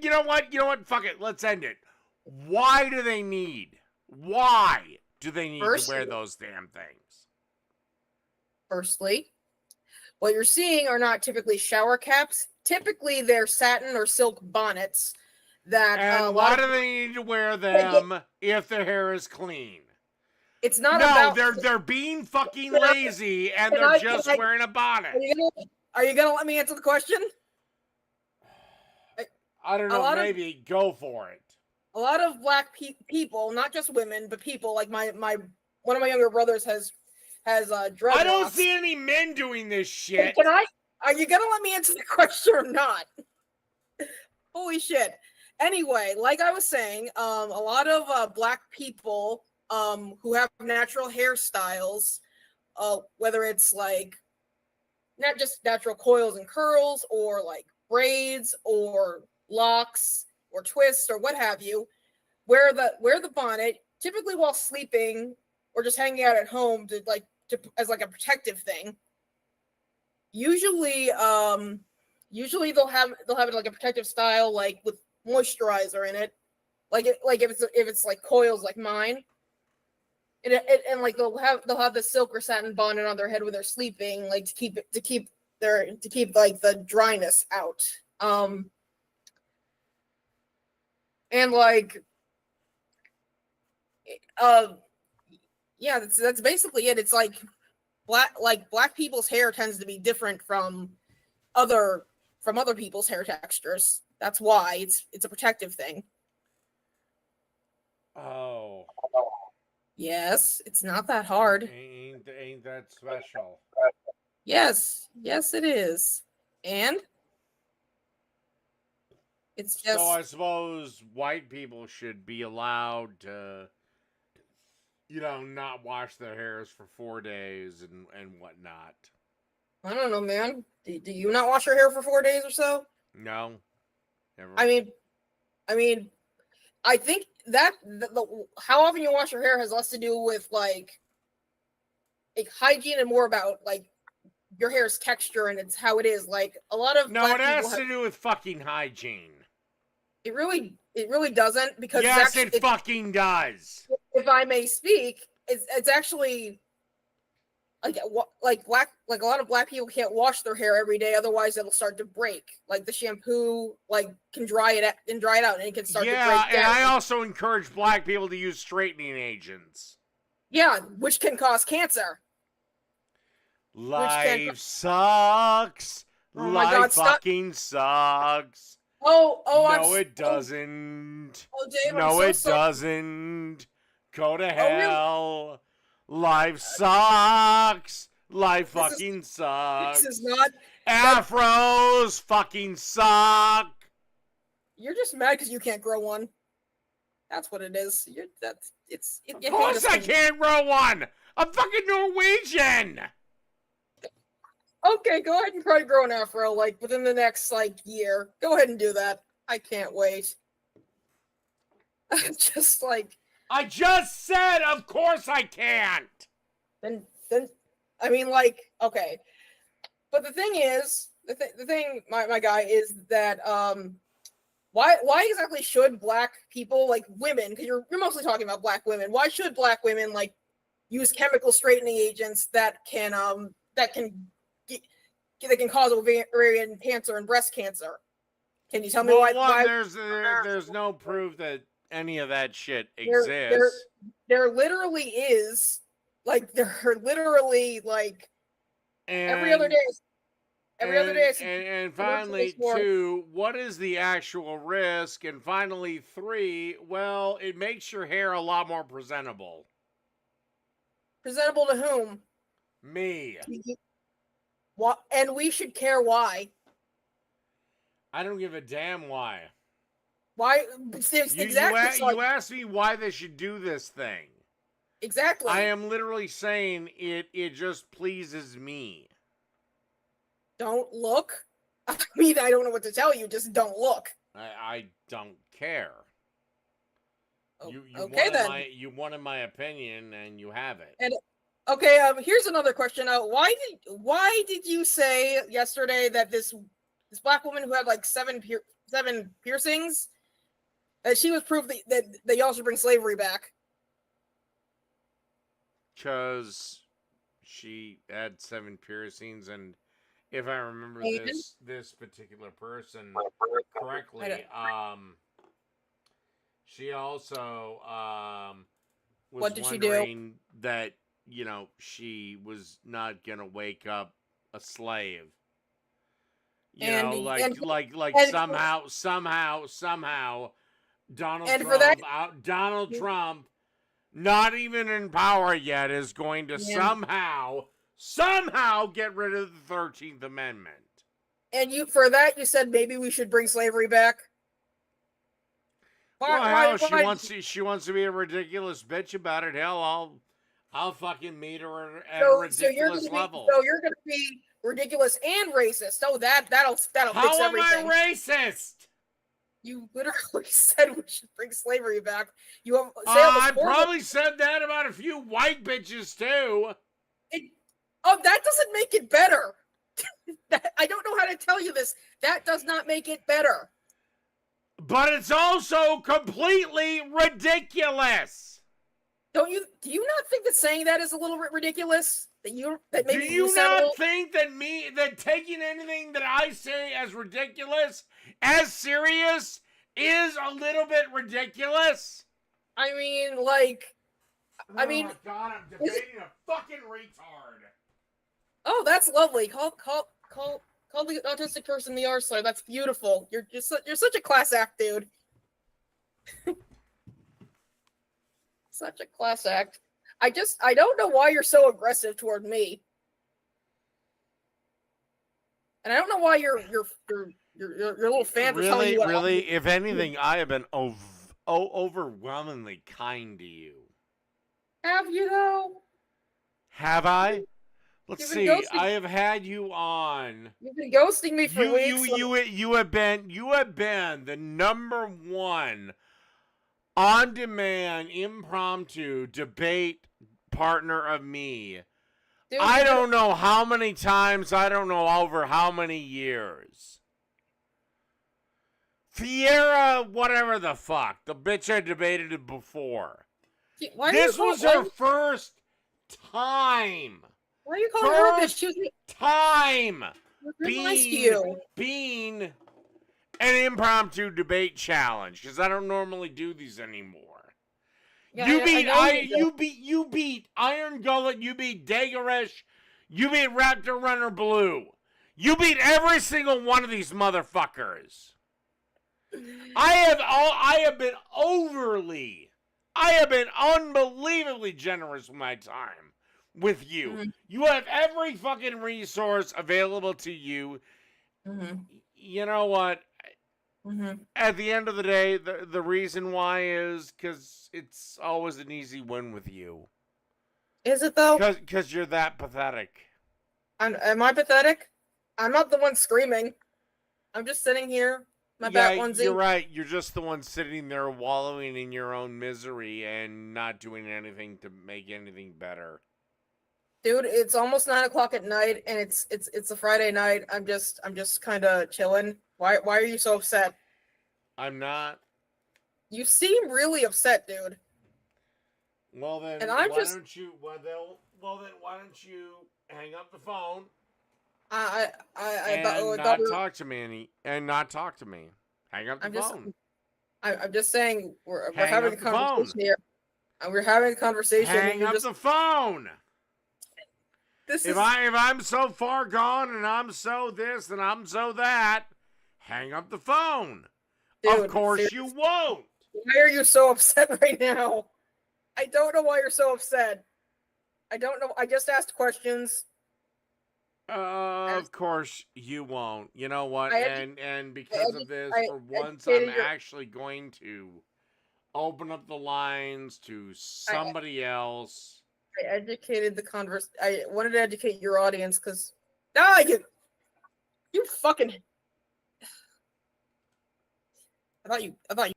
know what? Fuck it. Let's end it. Why do they need to wear those damn things? Firstly, what you're seeing are not typically shower caps. Typically, they're satin or silk bonnets. And why do they need to wear them if their hair is clean? It's not about. They're being fucking lazy and they're just wearing a bonnet. Are you gonna let me answer the question? I don't know. Maybe go for it. A lot of black people, not just women, but people like my one of my younger brothers has dreadlocks. I don't see any men doing this shit. Are you gonna let me answer the question or not? Holy shit. Anyway, like I was saying, a lot of black people who have natural hairstyles, whether it's like not just natural coils and curls or like braids or locks or twists or what have you, wear the bonnet typically while sleeping or just hanging out at home as like a protective thing. Usually they'll have it like a protective style, like with moisturizer in it, like if it's like coils like mine. And like they'll have the silk or satin bonnet on their head when they're sleeping, like to keep like the dryness out. And like, yeah, that's basically it. It's like black people's hair tends to be different from other people's hair textures. That's why it's a protective thing. Oh. Yes, it's not that hard. Ain't that special? Yes, it is. And it's just. So I suppose white people should be allowed to, not wash their hairs for 4 days and whatnot. I don't know, man. Do you not wash your hair for 4 days or so? No, never. I mean, I think that how often you wash your hair has less to do with like hygiene and more about like your hair's texture and it's how it is. Like a lot of it has to do with fucking hygiene. It really doesn't, because yes, it fucking does. If I may speak, it's actually like a lot of black people can't wash their hair every day, otherwise it'll start to break. Like the shampoo can dry it out and it can start to break down. Yeah, and I also encourage black people to use straightening agents. Yeah, which can cause cancer. Life sucks. Oh my Life God, fucking sucks. No, it doesn't. Dave, no, it doesn't. Go to hell. Really? Life sucks. Life fucking sucks. This is not. Afros fucking suck. You're just mad because you can't grow one. That's what it is. Of course I can't grow one. I'm fucking Norwegian. Okay, go ahead and try to grow an afro like within the next year. Go ahead and do that. I can't wait. Just like I just said, of course I can't. Then I mean, okay. But the thing is, the thing, my guy, is that why exactly should black people, like women, because you're mostly talking about black women, why should black women use chemical straightening agents that can cause ovarian cancer and breast cancer. Can you tell me Well, why? There's no proof that any of that shit There, exists. there literally is, like, there are literally, like, every other day. Every other day. And finally, 2, what is the actual risk? And finally, 3, well, it makes your hair a lot more presentable. Presentable to whom? Me. What? And we should care why. I don't give a damn why. Why? Exactly. You asked me why they should do this thing. Exactly. I am literally saying it just pleases me. Don't look. I mean, I don't know what to tell you. Just don't look. I don't care. You okay, then. You wanted my opinion, and you have it. And okay, here's another question. Why did you say yesterday that this black woman who had like 7 piercings, that she was proof that they also bring slavery back? Because she had 7 piercings, and if I remember this particular person correctly, she also was what did wondering that, you know, she was not gonna wake up a slave. You know, somehow Donald Trump, not even in power yet, is going to somehow get rid of the 13th Amendment. And you said maybe we should bring slavery back. She wants to be a ridiculous bitch about it. Hell, I'll fucking meet her at a ridiculous level. So you're gonna be ridiculous and racist. Oh, that'll fix everything. How am I racist? You literally said we should bring slavery back. I probably said that about a few white bitches too. That doesn't make it better. I don't know how to tell you this. That does not make it better. But it's also completely ridiculous. Do you not think that saying that is a little ridiculous? Do you not think that taking anything that I say as ridiculous, as serious, is a little bit ridiculous? I mean, like, oh my God, I'm debating a fucking retard. Oh, that's lovely. Call the autistic person the R star. That's beautiful. You're such a class act, dude. Such a class act. I don't know why you're so aggressive toward me. And I don't know why your little fans are telling you what really, if anything, I have been overwhelmingly kind to you. Have you though? Have I? Let's see. I have had you on. You've been ghosting me for weeks. You have been the #1 on-demand impromptu debate partner of me. Dude, I don't know how many times. I don't know over how many years. Fiera, whatever the fuck, the bitch I debated it before. This was her first time. Why are you calling her a bitch? Time being an impromptu debate challenge, because I don't normally do these anymore. Yeah, you beat Iron Gullet, you beat Dagoresh, you beat Raptor Runner Blue. You beat every single one of these motherfuckers. I have been unbelievably generous with my time. With you. Mm-hmm. You have every fucking resource available to you. Mm-hmm. You know what? Mm-hmm. At the end of the day, the reason why is because it's always an easy win with you. Is it though? Because you're that pathetic. Am I pathetic? I'm not the one screaming. I'm just sitting here. My bat onesie. You're right. You're just the one sitting there wallowing in your own misery and not doing anything to make anything better. Dude, it's almost 9 o'clock at night, and it's a Friday night. I'm just kind of chilling. Why are you so upset? I'm not. You seem really upset, dude. Well then, And I'm why just- don't you? Well then, why don't you hang up the phone I and thought not we were- talk to me not talk to me? Hang up the phone. I'm just saying we're Hang having a up the phone. conversation here. And we're having a conversation. and Hang you're up just, the phone. This If is I'm so far gone and I'm so this and I'm so that, hang up the phone. Dude, Of course you seriously. won't. Why are you so upset right now? I don't know why you're so upset. I don't know. I just asked questions. Of course you won't. You know what? I And because of this, I for once, I'm educated your- actually going to open up the lines to somebody else. I educated the converse. I wanted to educate your audience because now you fucking. I thought you. God,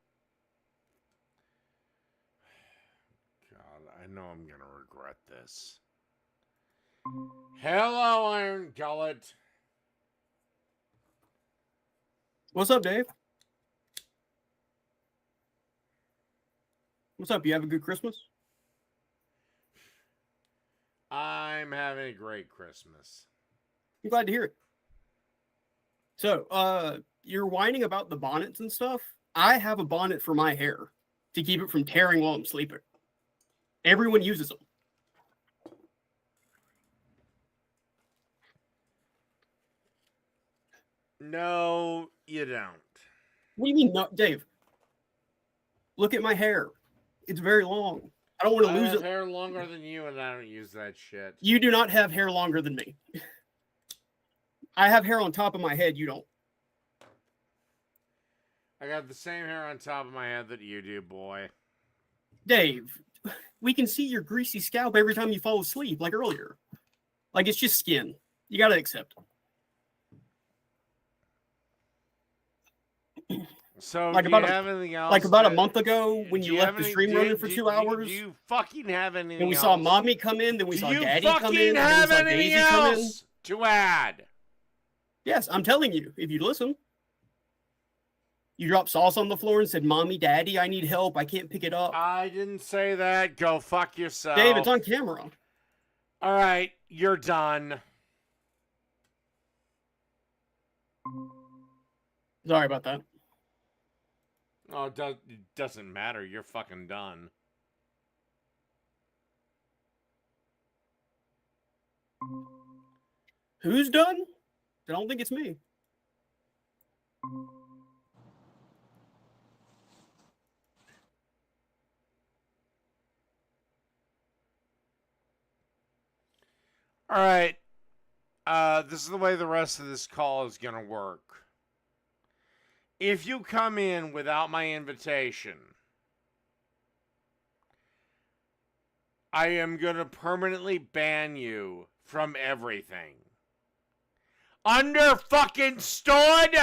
I know I'm gonna regret this. Hello, Iron Gullet. What's up, Dave? What's up? You have a good Christmas? I'm having a great Christmas. I'm glad to hear it. So, you're whining about the bonnets and stuff. I have a bonnet for my hair to keep it from tearing while I'm sleeping. Everyone uses them. No, you don't. What do you mean, no, Dave? Look at my hair. It's very long. I don't want to I lose have it. hair longer than you, and I don't use that shit. You do not have hair longer than me. I have hair on top of my head. You don't. I got the same hair on top of my head that you do, boy. Dave, we can see your greasy scalp every time you fall asleep, like earlier. Like, it's just skin. You got to accept it. So, Like do about you a- have anything else? Like about a to- month ago when do you left have the any- stream do- running for do- 2 do- hours. Do you fucking have anything And we else? saw mommy come in, then we Do saw you daddy come fucking in, then we have saw anything Daisy come in. else to add? Yes, I'm telling you, if you listen. You dropped sauce on the floor and said, Mommy, Daddy, I need help. I can't pick it up. I didn't say that. Go fuck yourself. Dave, it's on camera. All right, you're done. Sorry about that. Oh, it doesn't matter. You're fucking done. Who's done? I don't think it's me. All right. This is the way the rest of this call is going to work. If you come in without my invitation, I am going to permanently ban you from everything. Under fucking stood!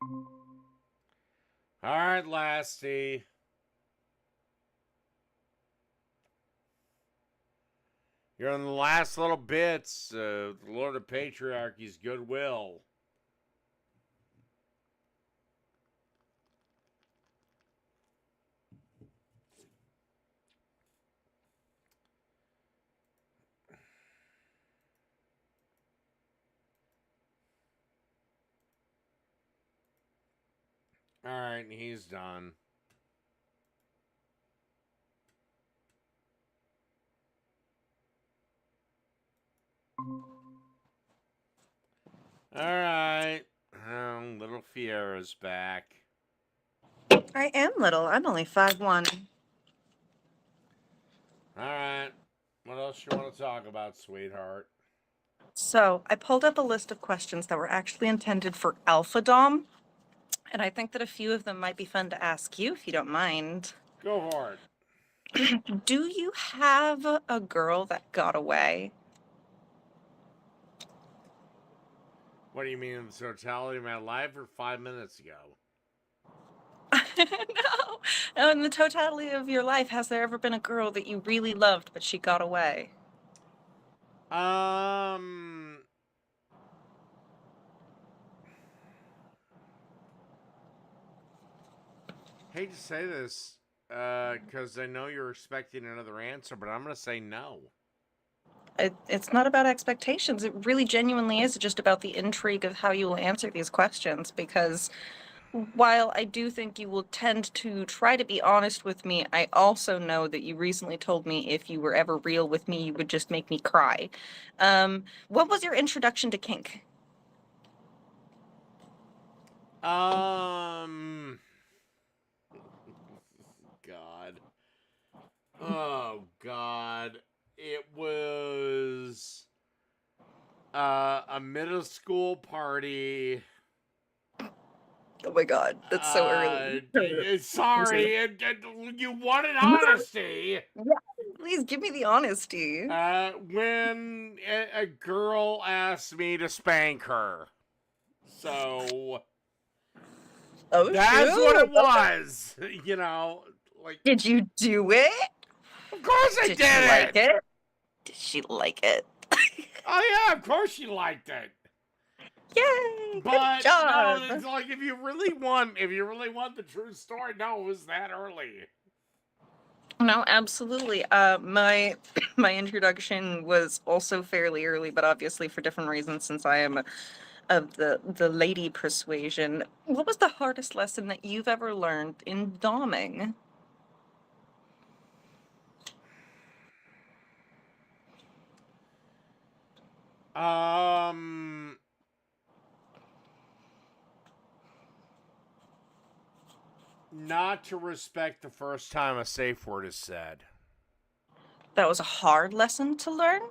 All right, Lasty. You're on the last little bits of the Lord of Patriarchy's goodwill. All right, he's done. All right. Little Fiera's back. I am little. I'm only 5'1". All right. What else you want to talk about, sweetheart? So I pulled up a list of questions that were actually intended for Alpha Dom, and I think that a few of them might be fun to ask you if you don't mind. Go for it. Do you have a girl that got away? What do you mean in the totality of my life or 5 minutes ago? No, in the totality of your life, has there ever been a girl that you really loved but she got away? Hate to say this, because I know you're expecting another answer, but I'm gonna say no. It's not about expectations. It really genuinely is just about the intrigue of how you will answer these questions, because while I do think you will tend to try to be honest with me, I also know that you recently told me if you were ever real with me, you would just make me cry. What was your introduction to kink? God. Oh, God. It was a middle school party. Oh my god, that's so early. Sorry, you wanted honesty. Yeah, please give me the honesty. When a girl asked me to spank her. So Oh, that's shoot. what it was. You know, like. Did you do it? Of course I did she like it? Did she like it? Oh yeah, of course she liked it. Yay! But good job. no, it's like if you really want the true story, no, it was that early. No, absolutely. My my introduction was also fairly early, but obviously for different reasons since I am of the lady persuasion. What was the hardest lesson that you've ever learned in doming? Not to respect the first time a safe word is said. That was a hard lesson to learn?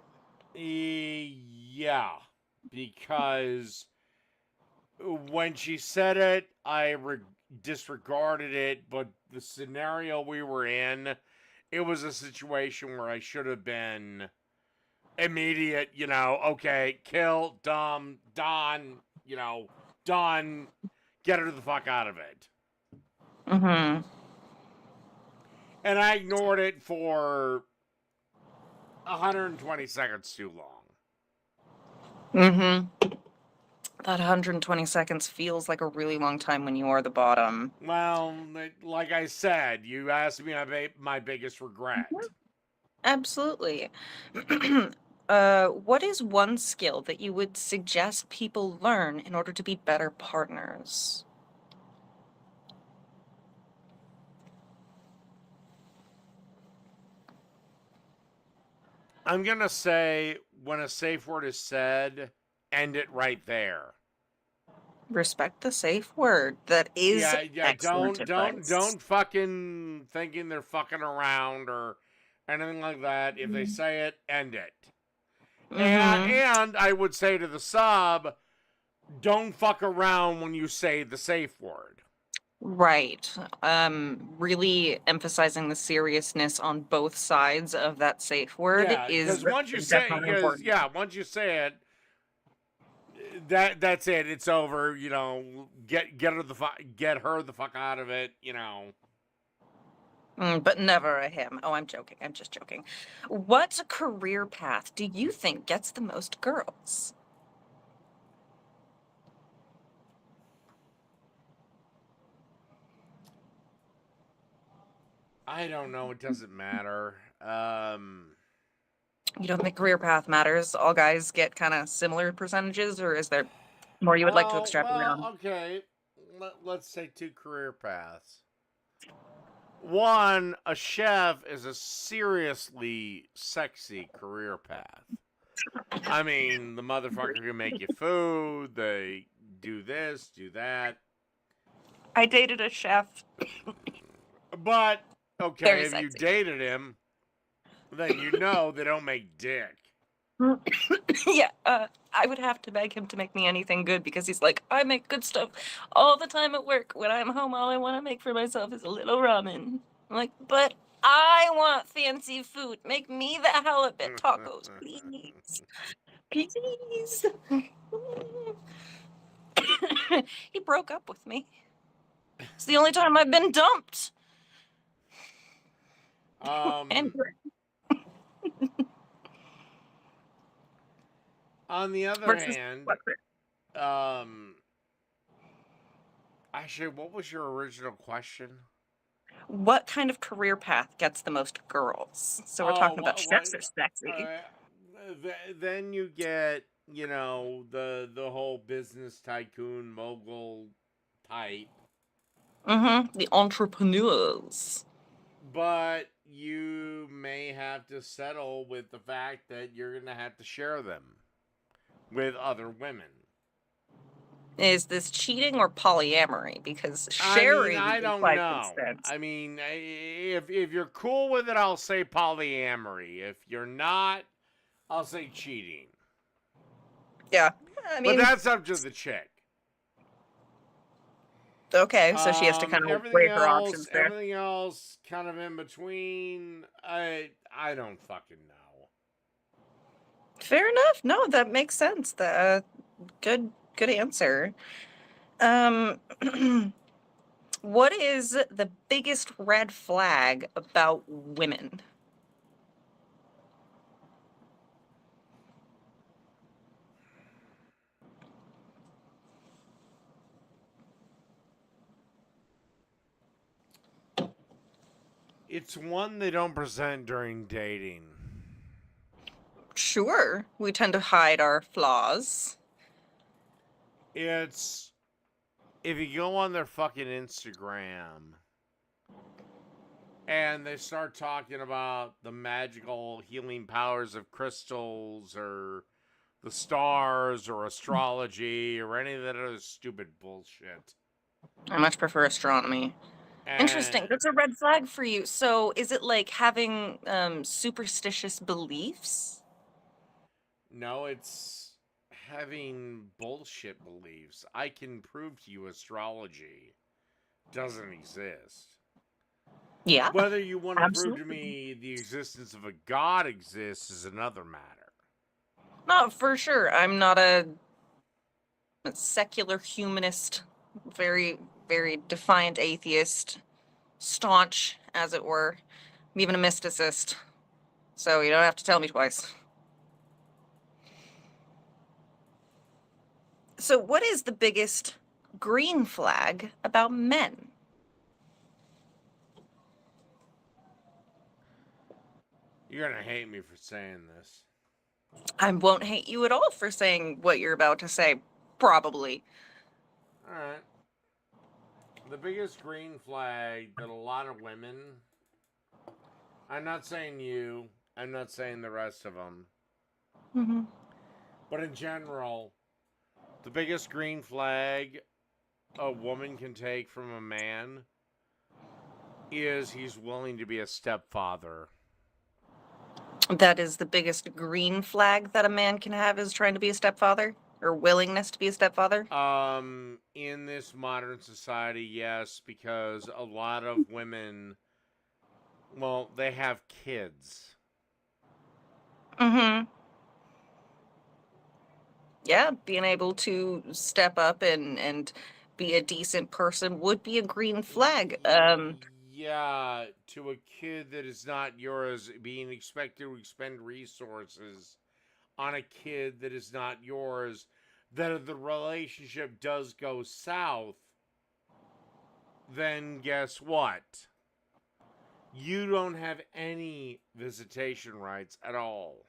Yeah, because when she said it, I disregarded it, but the scenario we were in, it was a situation where I should have been immediate, okay, kill, done, done, get her the fuck out of it. Mm-hmm. And I ignored it for 120 seconds too long. Mm-hmm. That 120 seconds feels like a really long time when you are the bottom. Well, like I said, you asked me my biggest regret. Absolutely. What is one skill that you would suggest people learn in order to be better partners? I'm going to say when a safe word is said, end it right there. Respect the safe word. That is excellent advice. Don't fucking thinking they're fucking around or anything like that. If they say it, end it. Mm-hmm. And I would say to the sub, don't fuck around when you say the safe word. Right. Really emphasizing the seriousness on both sides of that safe word is once you say once you say it, that's it. It's over. Get her the fuck out of it. But never a him. Oh, I'm joking. I'm just joking. What career path do you think gets the most girls? I don't know. It doesn't matter. You don't think career path matters? All guys get kind of similar percentages, or is there more you would like to extrapolate on? Okay. Let's say 2 career paths. One, a chef is a seriously sexy career path. I mean, the motherfucker can make you food. They do this, do that. I dated a chef. But, okay, if you dated him, then you know they don't make dick. Yeah, I would have to beg him to make me anything good because he's like, I make good stuff all the time at work. When I'm home, all I want to make for myself is a little ramen. I'm like, but I want fancy food. Make me the halibut tacos, please. Please. He broke up with me. It's the only time I've been dumped. And On the other hand, actually, what was your original question? what kind of career path gets the most girls? So we're talking about chefs are sexy. Then you get, the whole business tycoon mogul type. The entrepreneurs. But you may have to settle with the fact that you're going to have to share them with other women. Is this cheating or polyamory? Because sharing I don't implies know. consent. I mean, if you're cool with it, I'll say polyamory. If you're not, I'll say cheating. Yeah, I mean, but that's up to the chick. Okay, so she has to kind of weigh her options there. Everything else, kind of in between. I don't fucking know. Fair enough. No, that makes sense. Good answer. What is the biggest red flag about women? It's one they don't present during dating. Sure, we tend to hide our flaws. It's if you go on their fucking Instagram and they start talking about the magical healing powers of crystals or the stars or astrology or any of that other stupid bullshit. I much prefer astronomy. Interesting. That's a red flag for you. So is it like having superstitious beliefs? No, it's having bullshit beliefs. I can prove to you astrology doesn't exist. Yeah. Whether you want to prove to me the existence of a god exists is another matter. No, for sure. I'm not a secular humanist, very, very defiant atheist, staunch, as it were. I'm even a mysticist. So you don't have to tell me twice. So what is the biggest green flag about men? You're going to hate me for saying this. I won't hate you at all for saying what you're about to say, probably. All right. The biggest green flag that a lot of women, I'm not saying you, I'm not saying the rest of them, but in general, the biggest green flag a woman can take from a man is he's willing to be a stepfather. That is the biggest green flag that a man can have, is trying to be a stepfather, or willingness to be a stepfather? In this modern society, yes, because a lot of women, well, they have kids. Yeah, being able to step up and be a decent person would be a green flag. Yeah, to a kid that is not yours, being expected to expend resources on a kid that is not yours, that if the relationship does go south, then guess what? You don't have any visitation rights at all.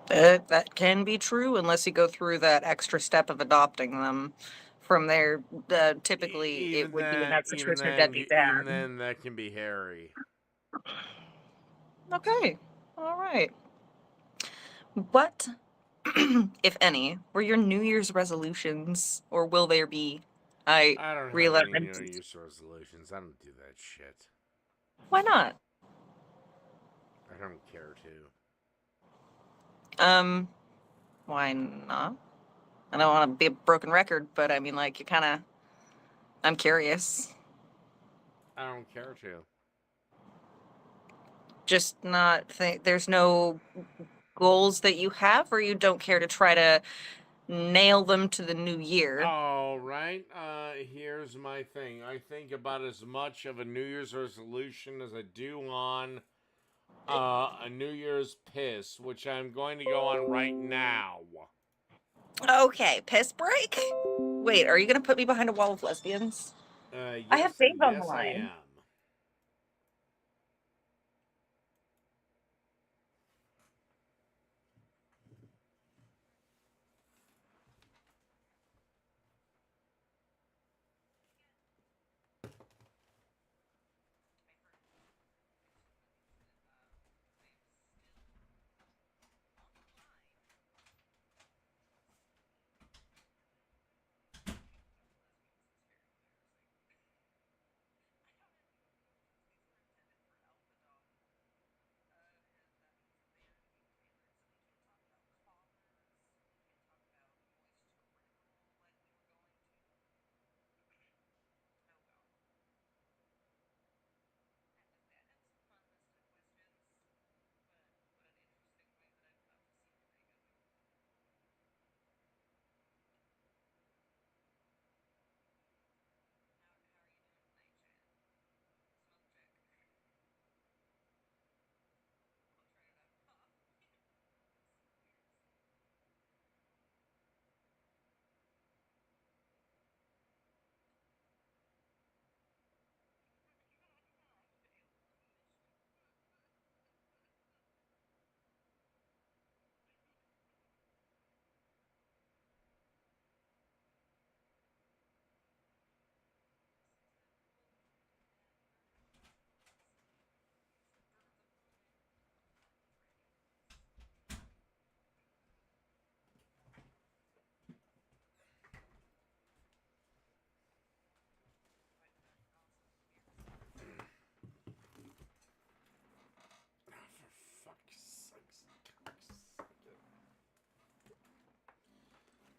That can be true unless you go through that extra step of adopting them. From there, typically it would be in that situation a deadbeat dad. Even then, that can be hairy. Okay, all right. What, if any, were your New Year's resolutions, or will there be? I don't have any New Year's resolutions. I don't do that shit. Why not? I don't care to. Why not? I don't want to be a broken record, but I mean, like, I'm curious. I don't care to. Just not there's no goals that you have, or you don't care to try to nail them to the new year. All right. Here's my thing. I think about as much of a New Year's resolution as I do on a New Year's piss, which I'm going to go on right now. Okay, piss break? Wait, are you gonna put me behind a wall of lesbians? I have Dave on the Yes, I line. am.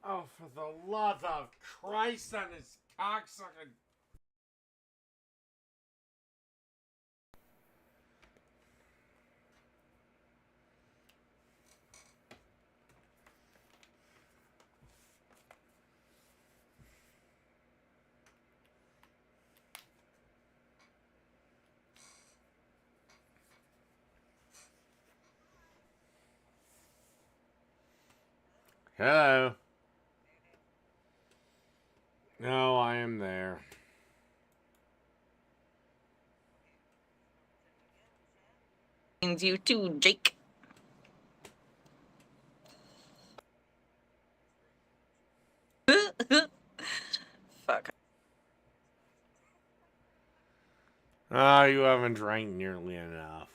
Oh, for the love of Christ on his cocksucker. Hello. No, I am there. You too, Jake. Fuck. Oh, you haven't drank nearly enough.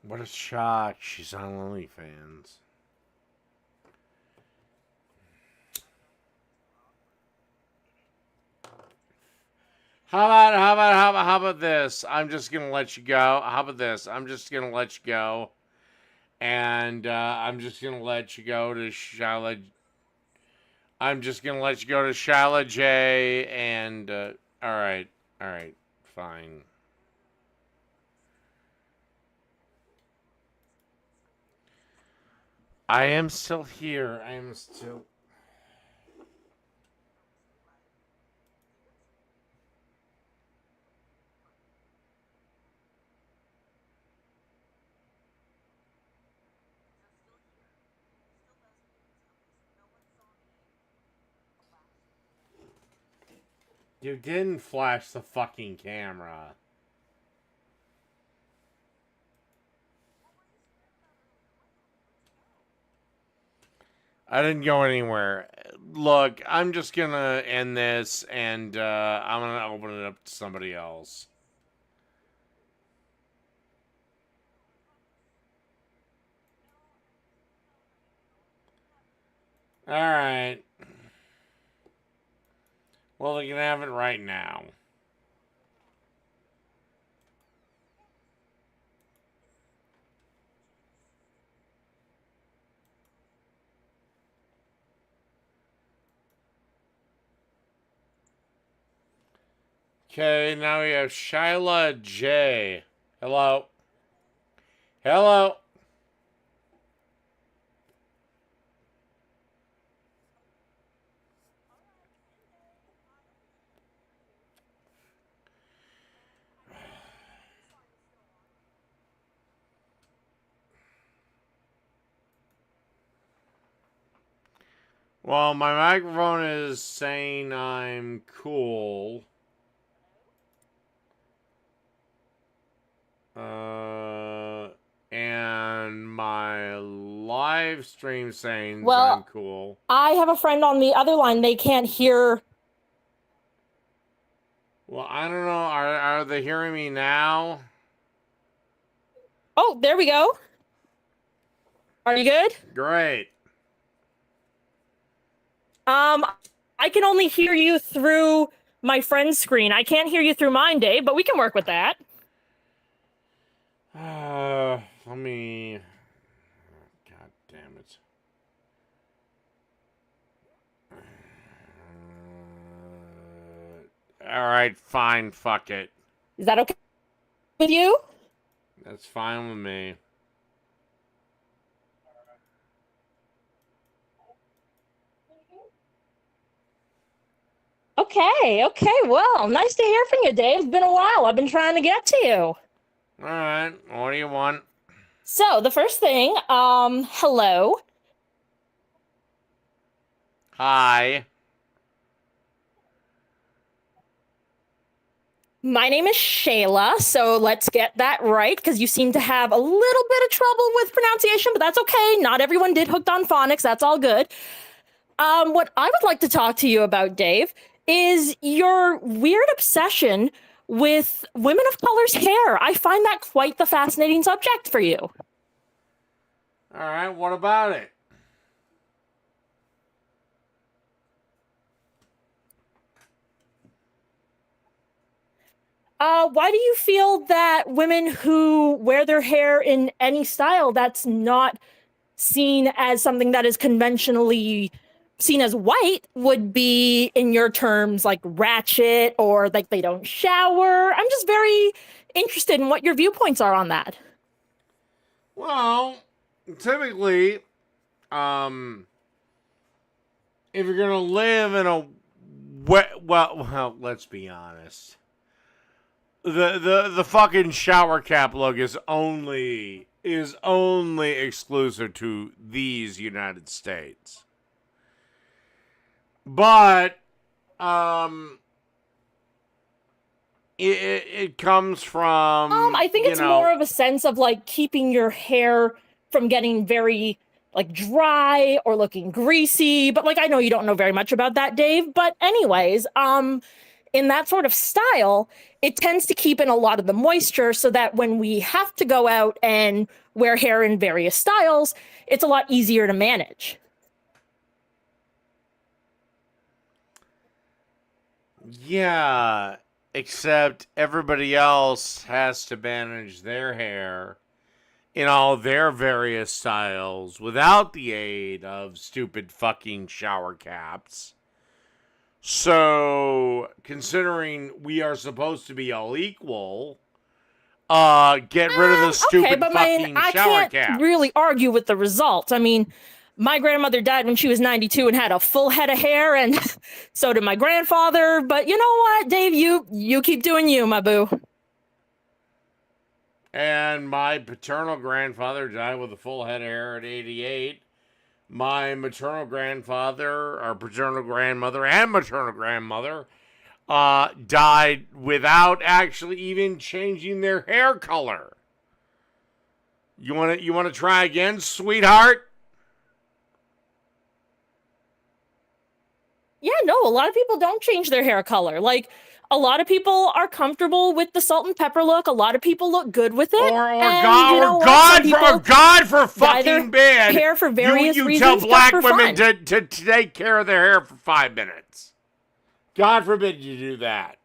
What a shock. She's on OnlyFans. How about this? I'm just gonna let you go. How about this? I'm just gonna let you go, and I'm just gonna let you go to Shyla. I'm just gonna let you go to Shyla J. And all right, fine. I am still here. I am still. You didn't flash the fucking camera. I didn't go anywhere. Look, I'm just gonna end this, and I'm gonna open it up to somebody else. All right. Well, they can have it right now. Okay, now we have Shyla J. Hello. Hello. Well, my microphone is saying I'm cool. And my live stream saying I'm cool. I have a friend on the other line. They can't hear. Well, I don't know. Are they hearing me now? Oh, there we go. Are you good? Great. I can only hear you through my friend's screen. I can't hear you through mine, Dave, but we can work with that. Let me... God damn it. Alright, fine, fuck it. Is that okay with you? That's fine with me. Okay, well, nice to hear from you, Dave. It's been a while. I've been trying to get to you. Alright, what do you want? So, the first thing, hello. Hi. My name is Shayla, so let's get that right, because you seem to have a little bit of trouble with pronunciation, but that's okay. Not everyone did Hooked on Phonics. That's all good. What I would like to talk to you about, Dave, is your weird obsession with women of color's hair. I find that quite the fascinating subject for you. Alright, what about it? Why do you feel that women who wear their hair in any style that's not seen as something that is conventionally seen as white would be, in your terms, like ratchet or like they don't shower? I'm just very interested in what your viewpoints are on that. Well, typically, if you're gonna live in a well, let's be honest. The fucking shower cap look is only exclusive to these United States. But it comes from I think it's more of a sense of like keeping your hair from getting very like dry or looking greasy. But like, I know you don't know very much about that, Dave. But anyways, in that sort of style, it tends to keep in a lot of the moisture so that when we have to go out and wear hair in various styles, it's a lot easier to manage. Yeah, except everybody else has to manage their hair in all their various styles without the aid of stupid fucking shower caps. So, considering we are supposed to be all equal, get rid of the stupid fucking shower caps. I can't really argue with the results. I mean, my grandmother died when she was 92 and had a full head of hair, and so did my grandfather. But you know what, Dave? You keep doing you, my boo. And my paternal grandfather died with a full head of hair at 88. My maternal grandfather, or paternal grandmother, and maternal grandmother died without actually even changing their hair color. You want to try again, sweetheart? Yeah, no, a lot of people don't change their hair color. Like, a lot of people are comfortable with the salt and pepper look. A lot of people look good with it. Or and God, you know or what? God Some for people God for dye their fucking bad. hair for various you reasons. tell black just for women fun. to take care of their hair for 5 minutes. God forbid you do that.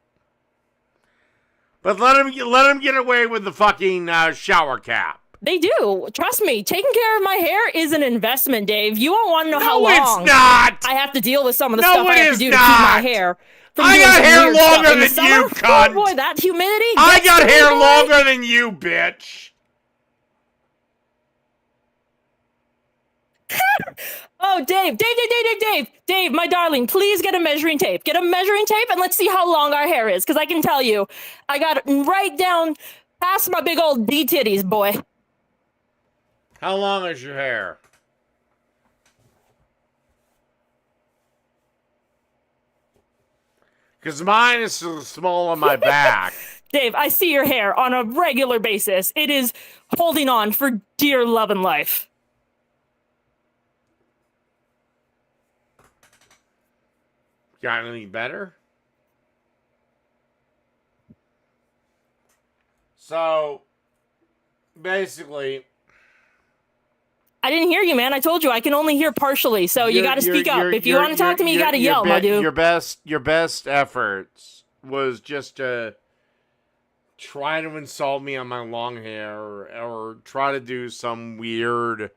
But let them get away with the fucking shower cap. They do. Trust me, taking care of my hair is an investment, Dave. You won't want to know how long it's not. I have to deal with some of the No, stuff I it have is to do to keep my not. hair from I doing got some hair weird stuff. longer In the than you, summer, cunt. oh boy, that humidity I gets got to me, hair boy. longer than you, bitch. Oh, Dave, my darling, please get a measuring tape. Get a measuring tape and let's see how long our hair is. Because I can tell you, I got it right down past my big old D titties, boy. How long is your hair? Because mine is so small on my back. Dave, I see your hair on a regular basis. It is holding on for dear love and life. Got any better? So, basically, I didn't hear you, man. I told you I can only hear partially, so you got to speak up. If you want to talk to me, you got to yell, my dude. Your best efforts was just to try to insult me on my long hair, or try to do some weird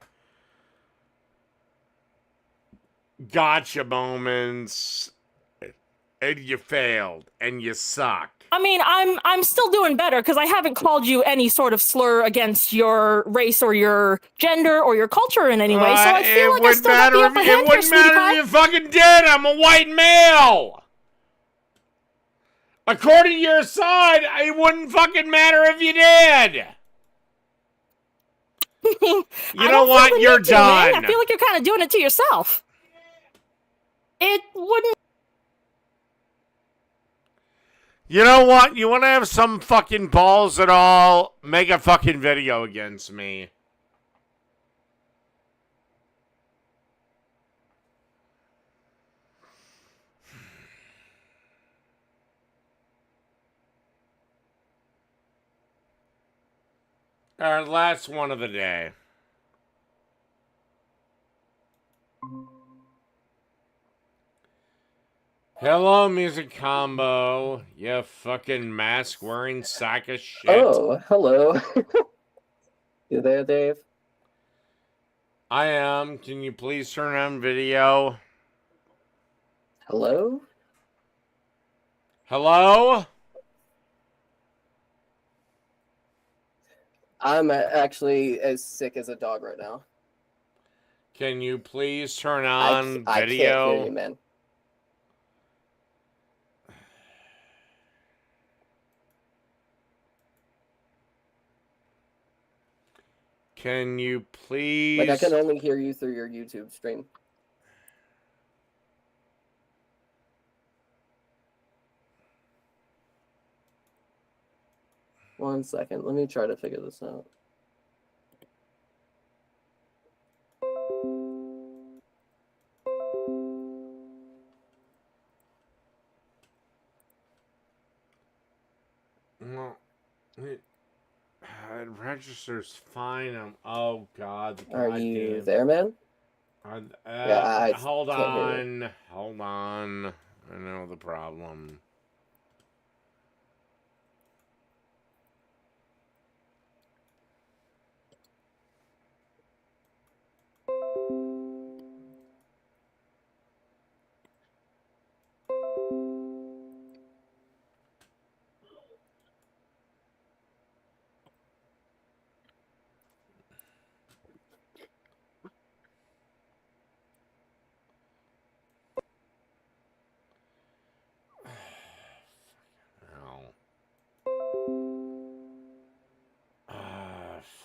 gotcha moments, and you failed, and you suck. I mean, I'm still doing better because I haven't called you any sort of slur against your race or your gender or your culture in any way. So I feel like I still got the upper hand here, It wouldn't matter if you fucking did. I'm a white male. According to your side, it wouldn't fucking matter if you did. You know what? You're done. Man. I feel like you're kind of doing it to yourself. It wouldn't. You know what? You want to have some fucking balls at all? Make a fucking video against me. Our last one of the day. Hello, music combo. You fucking mask-wearing sack of shit. Oh, hello. You there, Dave? I am. Can you please turn on video? Hello? Hello? I'm actually as sick as a dog right now. Can you please turn on I video? can't hear you, man. Can you please... Like, I can only hear you through your YouTube stream. One second. Let me try to figure this out. No, it registers fine. Oh God! Are you there, man? Yeah, hold on. Hold on. I know the problem.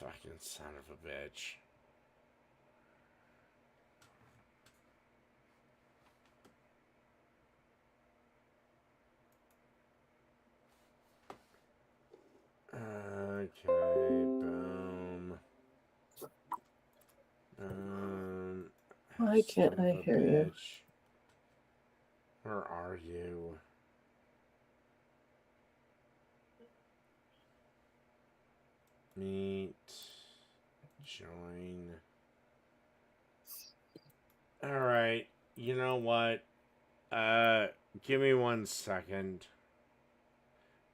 Fucking son of a bitch. Okay, boom. Why can't I hear you? are you? Meet. Join. Alright. You know what? Give me 1 second.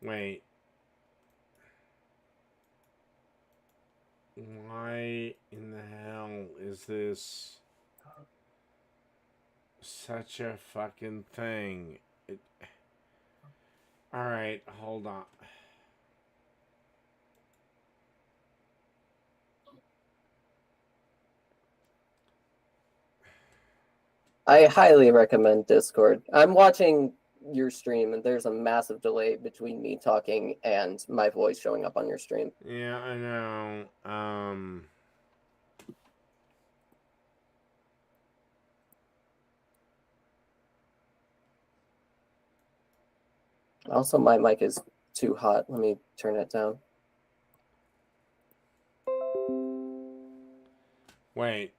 Wait. Why in the hell is this such a fucking thing? Alright, hold on. I highly recommend Discord. I'm watching your stream, and there's a massive delay between me talking and my voice showing up on your stream. Yeah, I know. Also, my mic is too hot. Let me turn it down. Wait.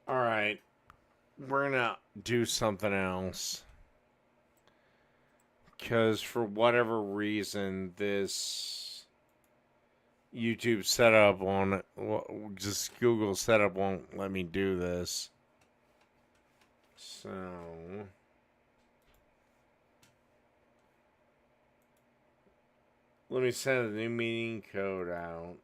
Alright. We're gonna do something else. Because for whatever reason, this YouTube setup won't, just Google setup won't let me do this. So, let me send a new meeting code out.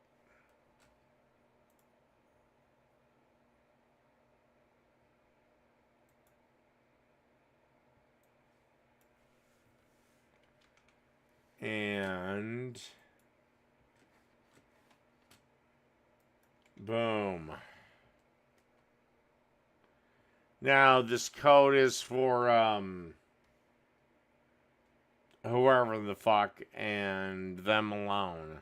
And boom. Now this code is for whoever the fuck and them alone.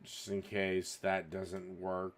Just in case that doesn't work.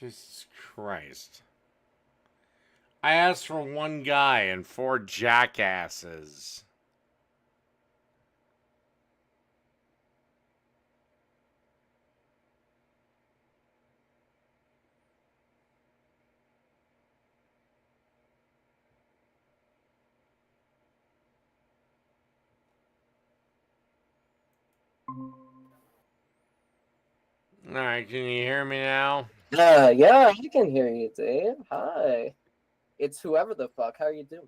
Jesus Christ. I asked for one guy and 4 jackasses. Alright, can you hear me now? Yeah, I can hear you, Dave. Hi. It's whoever the fuck. How are you doing?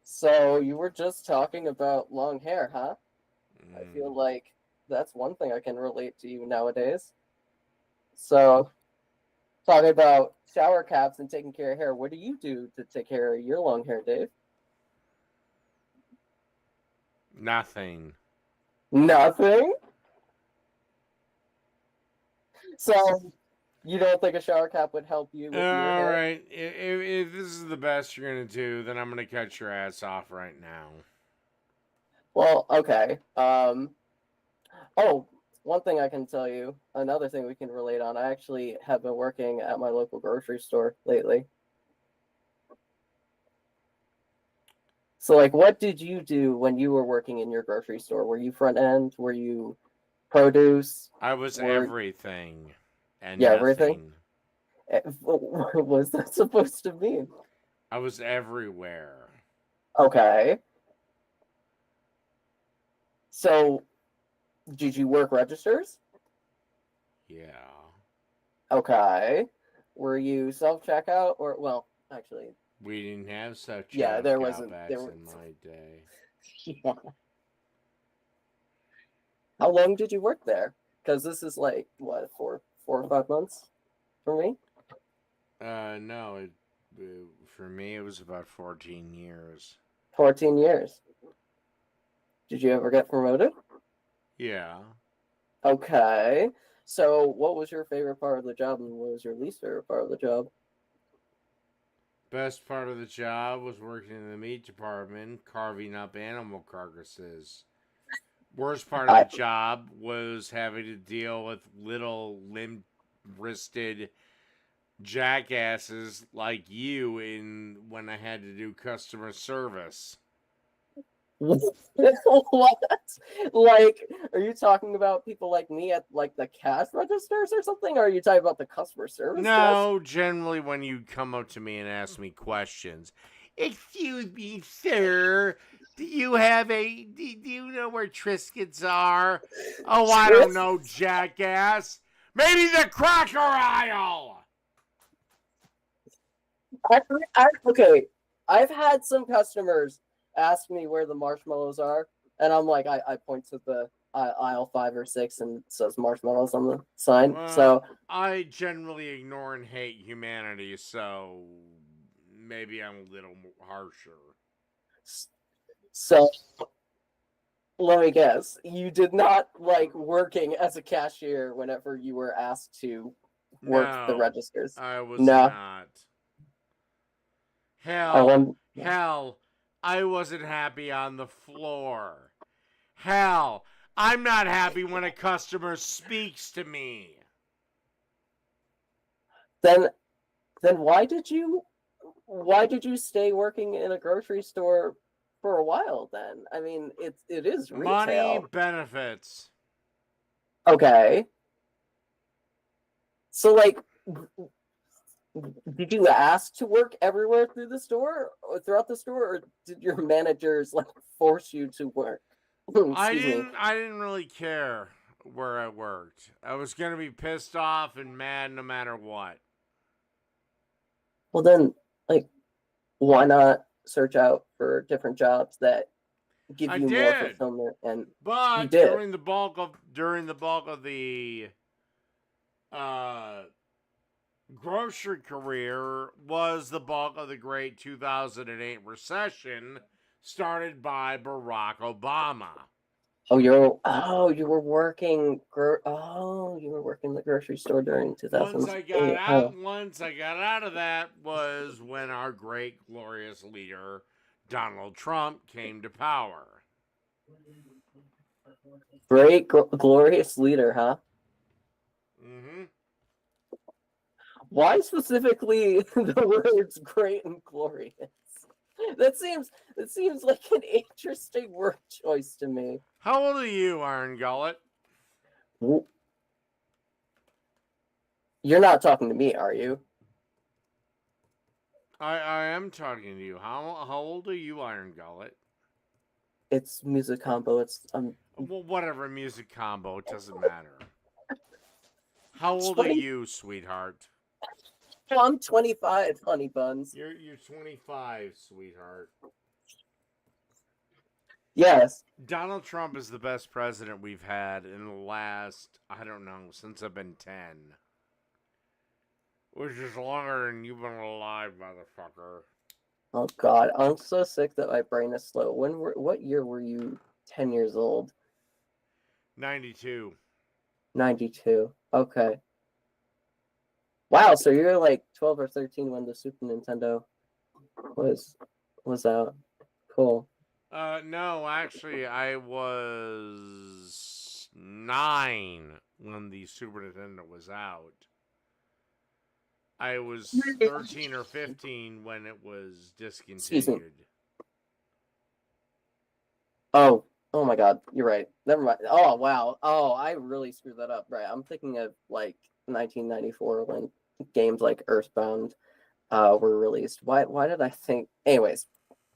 So you were just talking about long hair, huh? I feel like that's one thing I can relate to you nowadays. So, talking about shower caps and taking care of hair, what do you do to take care of your long hair, Dave? Nothing. Nothing? So, you don't think a shower cap would help you with your hair? Alright, if this is the best you're gonna do, then I'm gonna cut your ass off right now. Well, okay. Oh, one thing I can tell you, another thing we can relate on, I actually have been working at my local grocery store lately. So, like, what did you do when you were working in your grocery store? Were you front end? Were you produce? I was everything and Yeah, nothing. everything? What was that supposed to mean? I was everywhere. Okay. So, did you work registers? Yeah. Okay. Were you self-checkout or, well, actually, We didn't have such yeah, there wasn't, cutbacks there was, in my day. yeah. How long did you work there? Because this is like, what, 4 or 5 months for me? No, for me it was about 14 years. 14 years. Did you ever get promoted? Yeah. Okay. So, what was your favorite part of the job and what was your least favorite part of the job? Best part of the job was working in the meat department, carving up animal carcasses. Worst part of the job was having to deal with little limp-wristed jackasses like you when I had to do customer service. What? Like, are you talking about people like me at like the cash registers or something? Or are you talking about the customer service No, generally when you come up to me and ask me questions. Excuse me, sir. Do you know where Triscuits are? Oh, I don't know, jackass. Maybe the cracker aisle. Okay, I've had some customers ask me where the marshmallows are, and I'm like, I point to the aisle 5 or 6 and it says marshmallows on the sign. So I generally ignore and hate humanity, so maybe I'm a little harsher. So let me guess, you did not like working as a cashier whenever you were asked to work the registers. I was not. Hell, I wasn't happy on the floor. Hell, I'm not happy when a customer speaks to me. Then why did you stay working in a grocery store for a while then? I mean, it is retail. Money, benefits. Okay. So, like, did you ask to work everywhere through the store or throughout the store, or did your managers like force you to work? I didn't really care where I worked. I was gonna be pissed off and mad no matter what. Well, then, like, why not search out for different jobs that give you more fulfillment? And but you did. during the bulk of the grocery career was the bulk of the great 2008 recession started by Barack Obama. You were working the grocery store during 2008. Once I got out of that was when our great glorious leader Donald Trump came to power. Great glorious leader, huh? Mm-hmm. Why specifically the words great and glorious? That seems like an interesting word choice to me. How old are you, Iron Gullet? You're not talking to me, are you? I am talking to you. How old are you, Iron Gullet? It's music combo. It's well, whatever music combo. It doesn't matter. How old are you, sweetheart? Well, I'm 25, honey buns. You're 25, sweetheart. Yes. Donald Trump is the best president we've had in the last, I don't know, since I've been 10. Which is longer than you've been alive, motherfucker. Oh God, I'm so sick that my brain is slow. What year were you 10 years old? 92. 92. Okay. Wow, so you're like 12 or 13 when the Super Nintendo was out. Cool. No, actually, I was 9 when the Super Nintendo was out. I was 13 or 15 when it was discontinued. Oh, oh my God, you're right. Never mind. Oh wow. Oh, I really screwed that up. Right, I'm thinking of like 1994 when games like Earthbound were released. Why did I think? Anyways,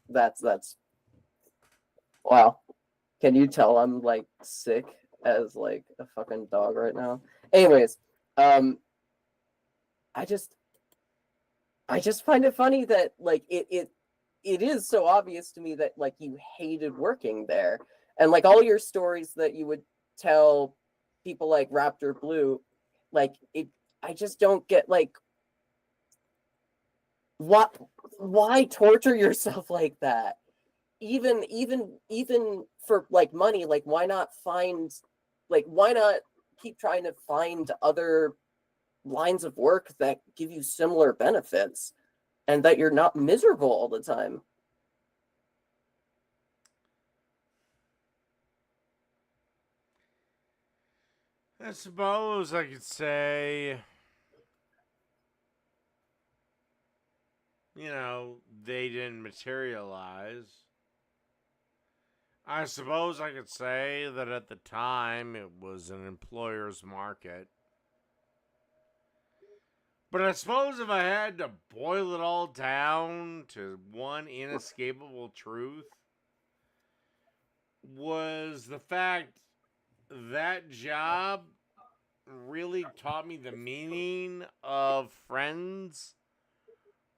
that's wow. Can you tell I'm like sick as like a fucking dog right now? Anyways, I just find it funny that like it is so obvious to me that like you hated working there, and like all your stories that you would tell people like Raptor Blue, like it. I just don't get like why torture yourself like that? Even for like money, like why not keep trying to find other lines of work that give you similar benefits and that you're not miserable all the time? I suppose I could say, they didn't materialize. I suppose I could say that at the time it was an employer's market. But I suppose if I had to boil it all down to one inescapable truth, was the fact that job really taught me the meaning of friends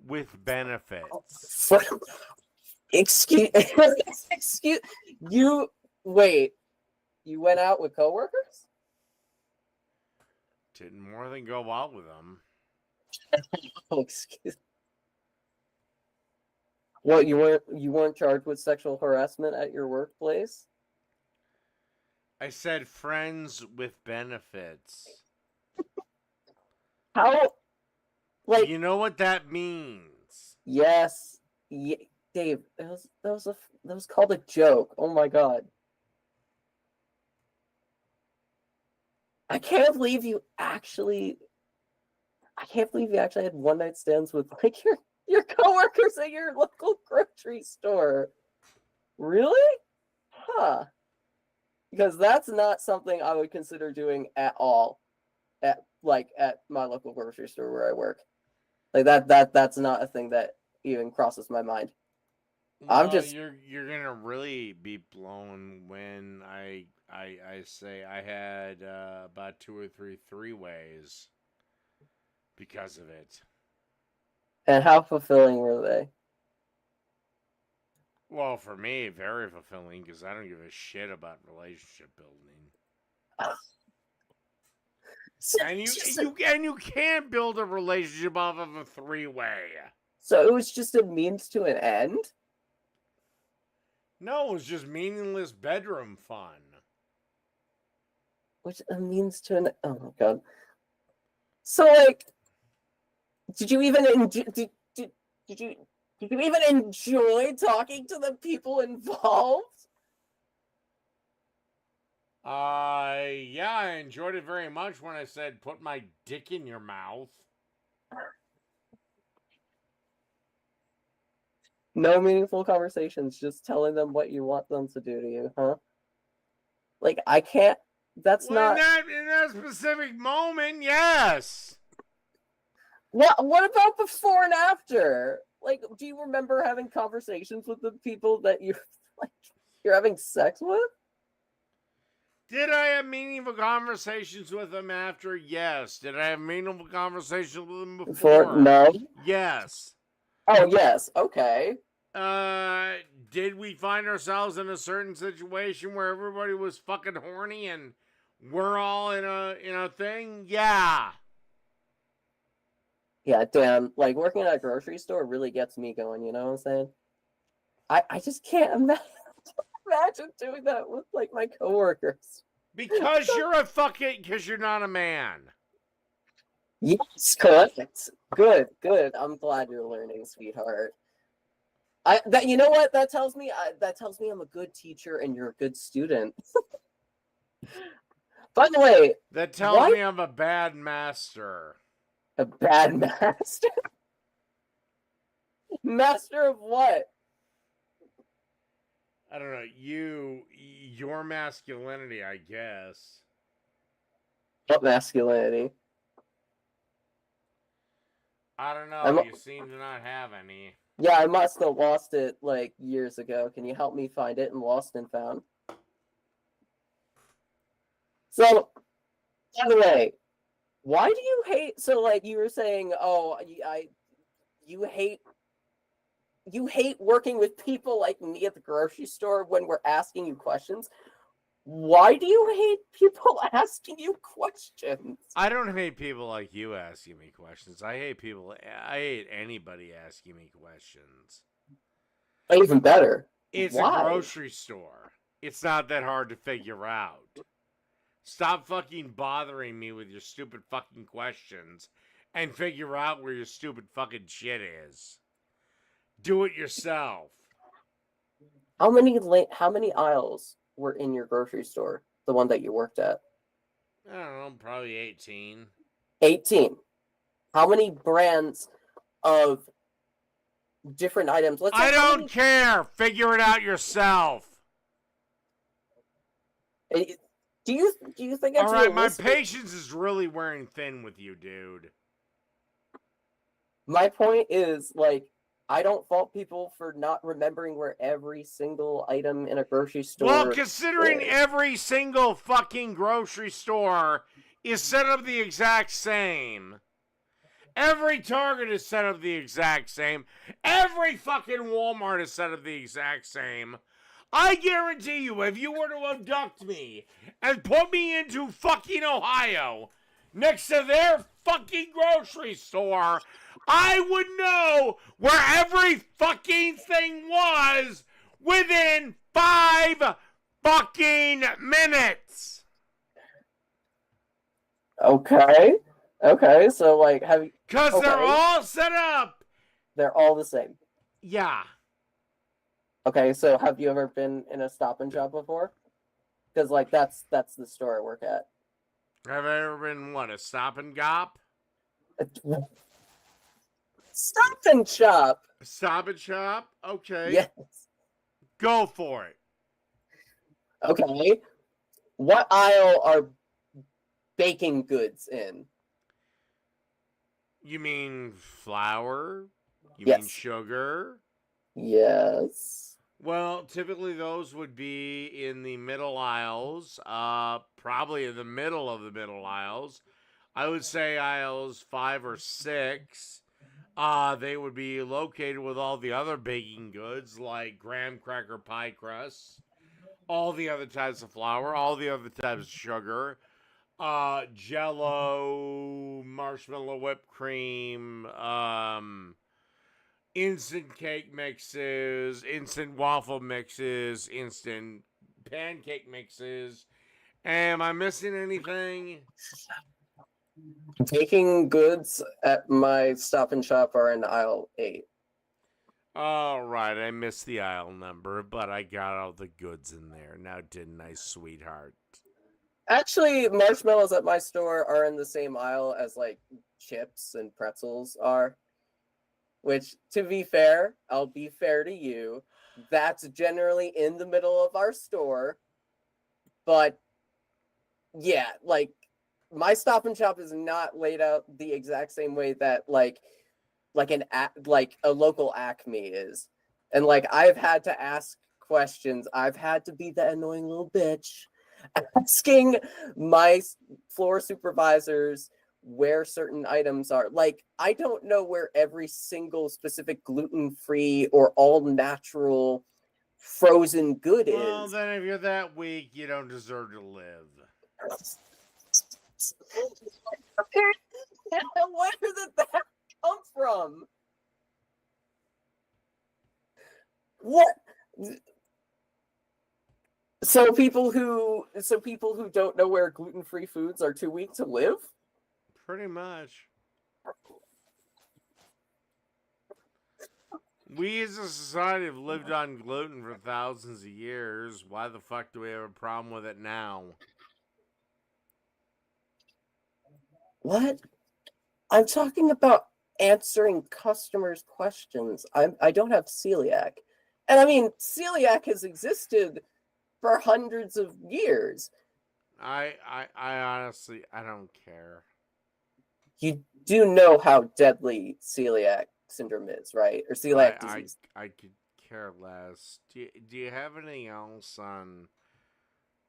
with benefits. Excuse you. Wait, you went out with coworkers? Didn't more than go out with them. Oh, excuse. What, you weren't charged with sexual harassment at your workplace? I said friends with benefits. How? Like, you know what that means? Yes, Dave. That was called a joke. Oh my God. I can't believe you actually had one night stands with like your coworkers at your local grocery store. Really? Huh. Because that's not something I would consider doing at all at my local grocery store where I work. Like that's not a thing that even crosses my mind. No, you're gonna really be blown when I say I had about 2 or 3 3-ways because of it. And how fulfilling were they? Well, for me, very fulfilling because I don't give a shit about relationship building. And you can't build a relationship off of a 3-way. So it was just a means to an end? No, it was just meaningless bedroom fun. Which a means to an, oh my God. So like, did you even did you even enjoy talking to the people involved? Yeah, I enjoyed it very much when I said, put my dick in your mouth. No meaningful conversations, just telling them what you want them to do to you, huh? Like, I can't, that's not... In that specific moment, yes! What about before and after? Like, do you remember having conversations with the people that you're having sex with? Did I have meaningful conversations with them after? Yes. Did I have meaningful conversations with them before? No. Yes. Oh, yes. Okay. Did we find ourselves in a certain situation where everybody was fucking horny and we're all in a thing? Yeah. Yeah, damn. Like, working at a grocery store really gets me going, you know what I'm saying? I just can't imagine doing that with, like, my coworkers. Because because you're not a man. Yes, correct. Good. I'm glad you're learning, sweetheart. You know what that tells me? That tells me I'm a good teacher and you're a good student. By the way, that tells me I'm a bad master. A bad master? Master of what? I don't know, your masculinity, I guess. What masculinity? I don't know. I'm- You seem to not have any. Yeah, I must have lost it like years ago. Can you help me find it in Lost and Found? So, by the way, why do you hate? So, like you were saying, you hate working with people like me at the grocery store when we're asking you questions. Why do you hate people asking you questions? I don't hate people like you asking me questions. I hate anybody asking me questions. Even better. It's Why? a grocery store. It's not that hard to figure out. Stop fucking bothering me with your stupid fucking questions and figure out where your stupid fucking shit is. Do it yourself. How many aisles were in your grocery store? The one that you worked at? I don't know, probably 18. 18. How many brands of different items? I don't care. Figure it out yourself. Do you think that's all right? realistic? My patience is really wearing thin with you, dude. My point is, like, I don't fault people for not remembering where every single item in a grocery store. Well, considering is. every single fucking grocery store is set up the exact same. Every Target is set up the exact same. Every fucking Walmart is set up the exact same. I guarantee you, if you were to abduct me and put me into fucking Ohio next to their fucking grocery store, I would know where every fucking thing was within 5 fucking minutes. Okay, so like, have you? Because they're all set up. They're all the same. Yeah. Okay, so have you ever been in a Stop and Shop before? Because like that's the store I work at. Have I ever been a Stop and Gop? Stop and Shop. Stop and Shop? Okay. Yes. Go for it. Okay. What aisle are baking goods in? You mean flour? You Yes. mean sugar? Yes. Well, typically those would be in the middle aisles, probably in the middle of the middle aisles. I would say aisles 5 or 6. They would be located with all the other baking goods like graham cracker pie crusts, all the other types of flour, all the other types of sugar, Jello, marshmallow whipped cream, instant cake mixes, instant waffle mixes, instant pancake mixes. Am I missing anything? Baking goods at my Stop and Shop are in aisle 8. All right, I missed the aisle number, but I got all the goods in there. Now, didn't I, sweetheart? Actually, marshmallows at my store are in the same aisle as like chips and pretzels are. Which, to be fair, I'll be fair to you, that's generally in the middle of our store. But yeah, like my Stop and Shop is not laid out the exact same way that like a local Acme is. And like I've had to ask questions. I've had to be the annoying little bitch asking my floor supervisors where certain items are. Like, I don't know where every single specific gluten-free or all-natural frozen good Well, is. then if you're that weak, you don't deserve to live. Where did that come from? What? So people who don't know where gluten-free foods are too weak to live? Pretty much. We as a society have lived on gluten for thousands of years. Why the fuck do we have a problem with it now? What? I'm talking about answering customers' questions. I don't have celiac. And I mean, celiac has existed for hundreds of years. I honestly, I don't care. You do know how deadly celiac syndrome is, right? Or celiac disease. I could care less. Do you have anything else on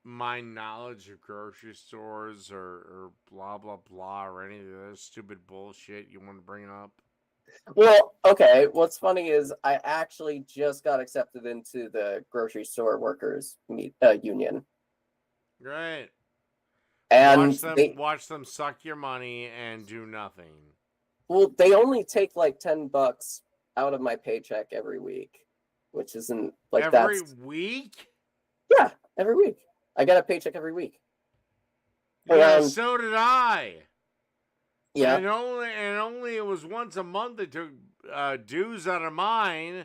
my knowledge of grocery stores or blah blah blah or any of the other stupid bullshit you want to bring up? Well, okay. What's funny is I actually just got accepted into the grocery store workers union. Great. And watch them suck your money and do nothing. Well, they only take like $10 out of my paycheck every week, which isn't like every week. Yeah, every week. I get a paycheck every week. Yeah, so did I. Yeah. And only it was once a month they took dues out of mine.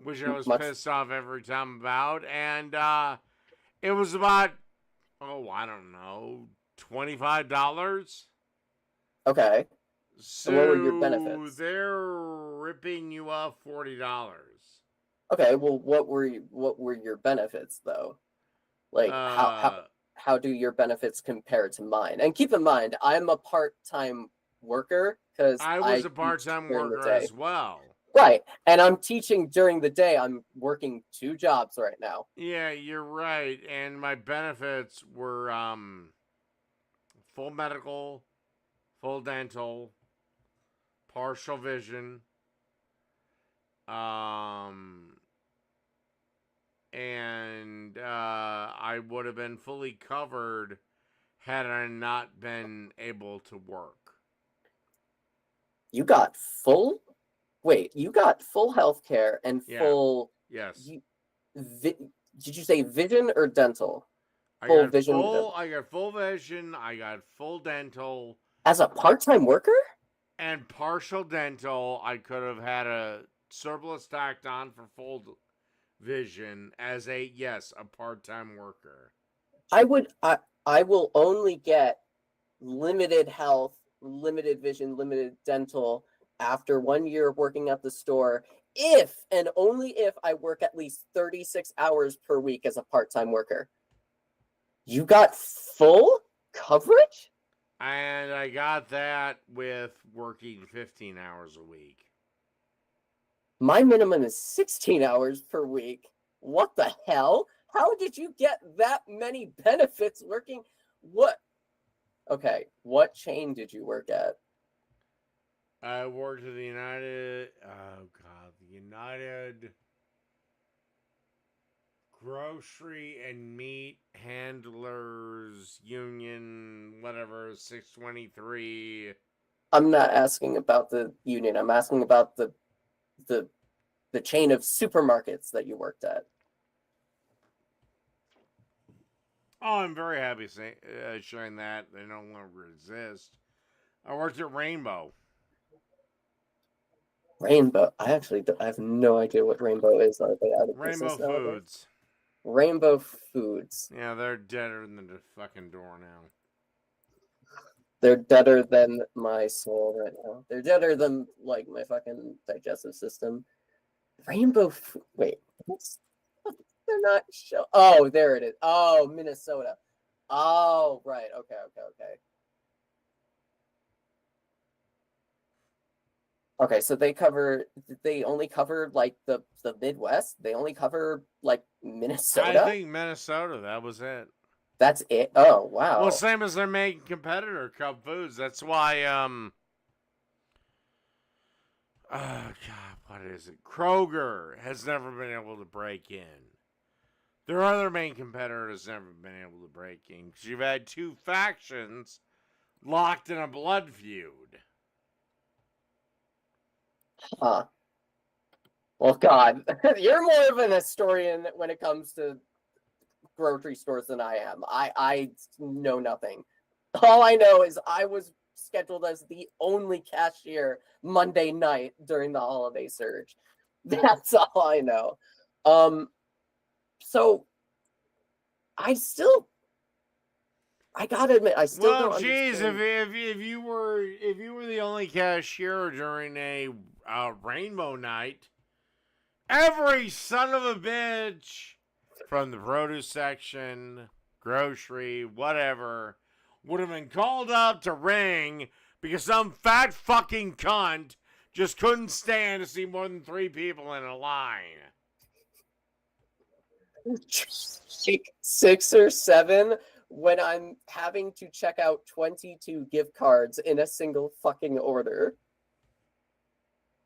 Which I was pissed off every time about. And it was about, I don't know, $25. Okay. So what were your benefits? They're ripping you off $40. Okay, well what were your benefits though? Like how do your benefits compare to mine? And keep in mind, I'm a part-time worker because I was a part-time worker as well. Right, and I'm teaching during the day. I'm working 2 jobs right now. Yeah, you're right. And my benefits were full medical, full dental, partial vision, and I would have been fully covered had I not been able to work. You got full? Wait, you got full health care and full... Yes. Did you say vision or dental? I got full vision, I got full dental. As a part-time worker? And partial dental, I could have had a surplus tacked on for full vision as a part-time worker. I will only get limited health, limited vision, limited dental after 1 year of working at the store if and only if I work at least 36 hours per week as a part-time worker. You got full coverage? And I got that with working 15 hours a week. My minimum is 16 hours per week. What the hell? How did you get that many benefits working? Okay, what chain did you work at? I worked at the United Grocery and Meat Handlers Union, whatever, 623. I'm not asking about the union. I'm asking about the chain of supermarkets that you worked at. Oh, I'm very happy sharing that. They no longer exist. I worked at Rainbow. Rainbow? I have no idea what Rainbow is. Are they out of Rainbow Foods. Rainbow Foods. Yeah, they're deader than the fucking door now. They're deader than my soul right now. They're deader than like my fucking digestive system. Rainbow. Wait, they're not show. Oh, there it is. Oh, Minnesota. Oh, right. Okay. Okay, so they only cover like the Midwest. They only cover like Minnesota. I think Minnesota. That was it. That's it. Oh wow. Well, same as their main competitor, Cub Foods. That's why. God, what is it? Kroger has never been able to break in. Their other main competitor has never been able to break in because you've had 2 factions locked in a blood feud. Huh. Well, God, you're more of an historian when it comes to grocery stores than I am. I know nothing. All I know is I was scheduled as the only cashier Monday night during the holiday surge. That's all I know. So I gotta admit, I still don't understand. if you were the only cashier during a Rainbow night, every son of a bitch from the produce section, grocery, whatever, would have been called up to ring because some fat fucking cunt just couldn't stand to see more than 3 people in a line. 6 or 7 when I'm having to check out 22 gift cards in a single fucking order.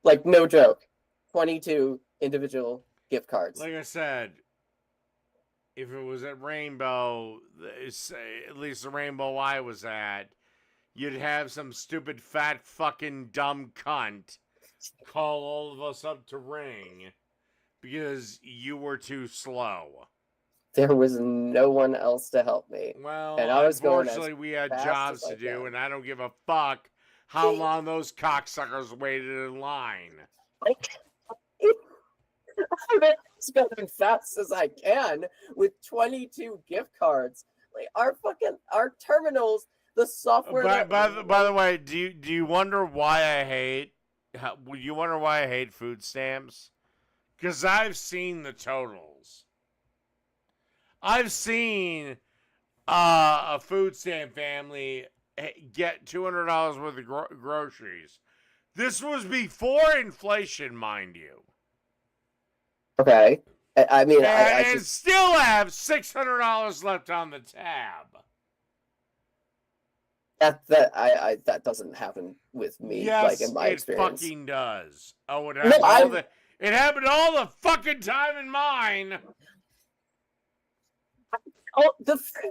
Like, no joke. 22 individual gift cards. Like I said, if it was at Rainbow, at least the Rainbow I was at, you'd have some stupid fat fucking dumb cunt call all of us up to ring because you were too slow. There was no one else to help me. Well, and I was unfortunately, we had fast jobs as I to do, can. and I don't give a fuck how long those cocksuckers waited in line. I'm going fast as I can with 22 gift cards. Like, our terminals, the software. By the way, do you wonder why I hate? You wonder why I hate food stamps? Because I've seen the totals. I've seen a food stamp family get $200 worth of groceries. This was before inflation, mind you. Okay. I mean, I and still have $600 left on the tab. That doesn't happen with me. Yes, like in my experience. It fucking does. Oh, it happened it happened all the fucking time in mine. Oh, the first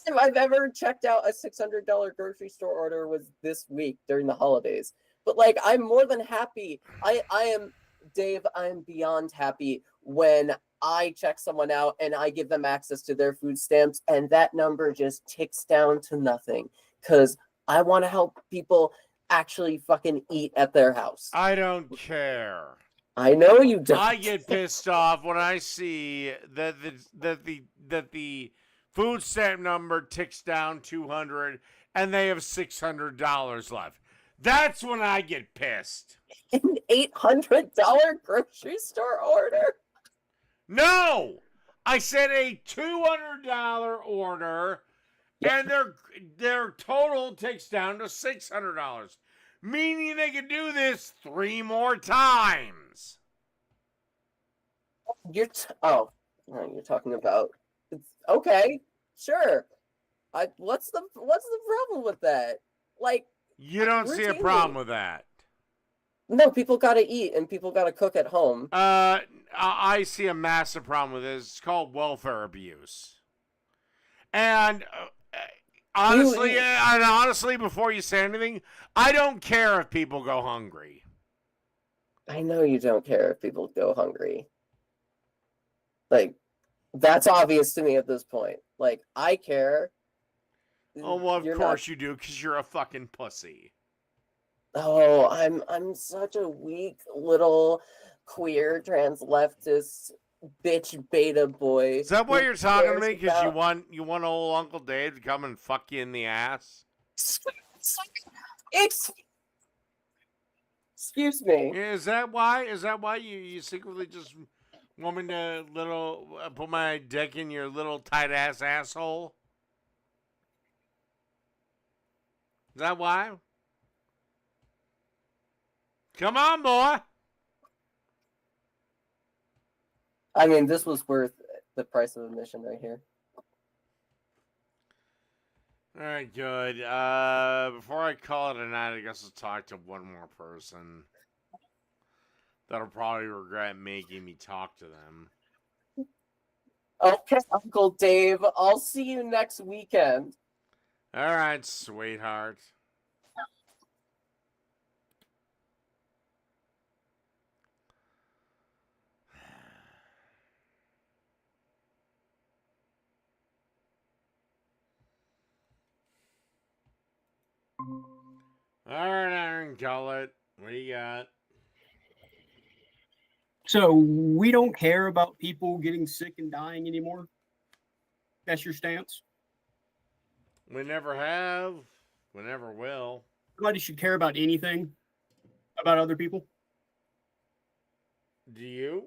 time I've ever checked out a $600 grocery store order was this week during the holidays. But like, I'm more than happy. I am, Dave, I'm beyond happy when I check someone out and I give them access to their food stamps and that number just ticks down to nothing because I want to help people actually fucking eat at their house. I don't care. I know you don't. I get pissed off when I see that the food stamp number ticks down 200 and they have $600 left. That's when I get pissed. An $800 grocery store order? No! I said a $200 order and their total ticks down to $600. Meaning they can do this 3 more times. You're talking about. Okay, sure. What's the problem with that? Like, you don't see a problem with that. No, people gotta eat and people gotta cook at home. I see a massive problem with this. It's called welfare abuse. And honestly, before you say anything, I don't care if people go hungry. I know you don't care if people go hungry. Like, that's obvious to me at this point. Like, I care. Oh, well, of course you do, because you're a fucking pussy. Oh, I'm such a weak little queer trans leftist bitch beta boy. Is that why you're talking to me? Because you want old Uncle Dave to come and fuck you in the ass? Excuse me. Is that why? Is that why you secretly just want me to put my dick in your little tight ass asshole? Is that why? Come on, boy. I mean, this was worth the price of admission right here. All right, good. Before I call it a night, I guess I'll talk to one more person. That'll probably regret making me talk to them. Okay, Uncle Dave. I'll see you next weekend. All right, sweetheart. All right, Aaron, call it. What do you got? So we don't care about people getting sick and dying anymore? That's your stance? We never have. We never will. Nobody should care about anything about other people? Do you?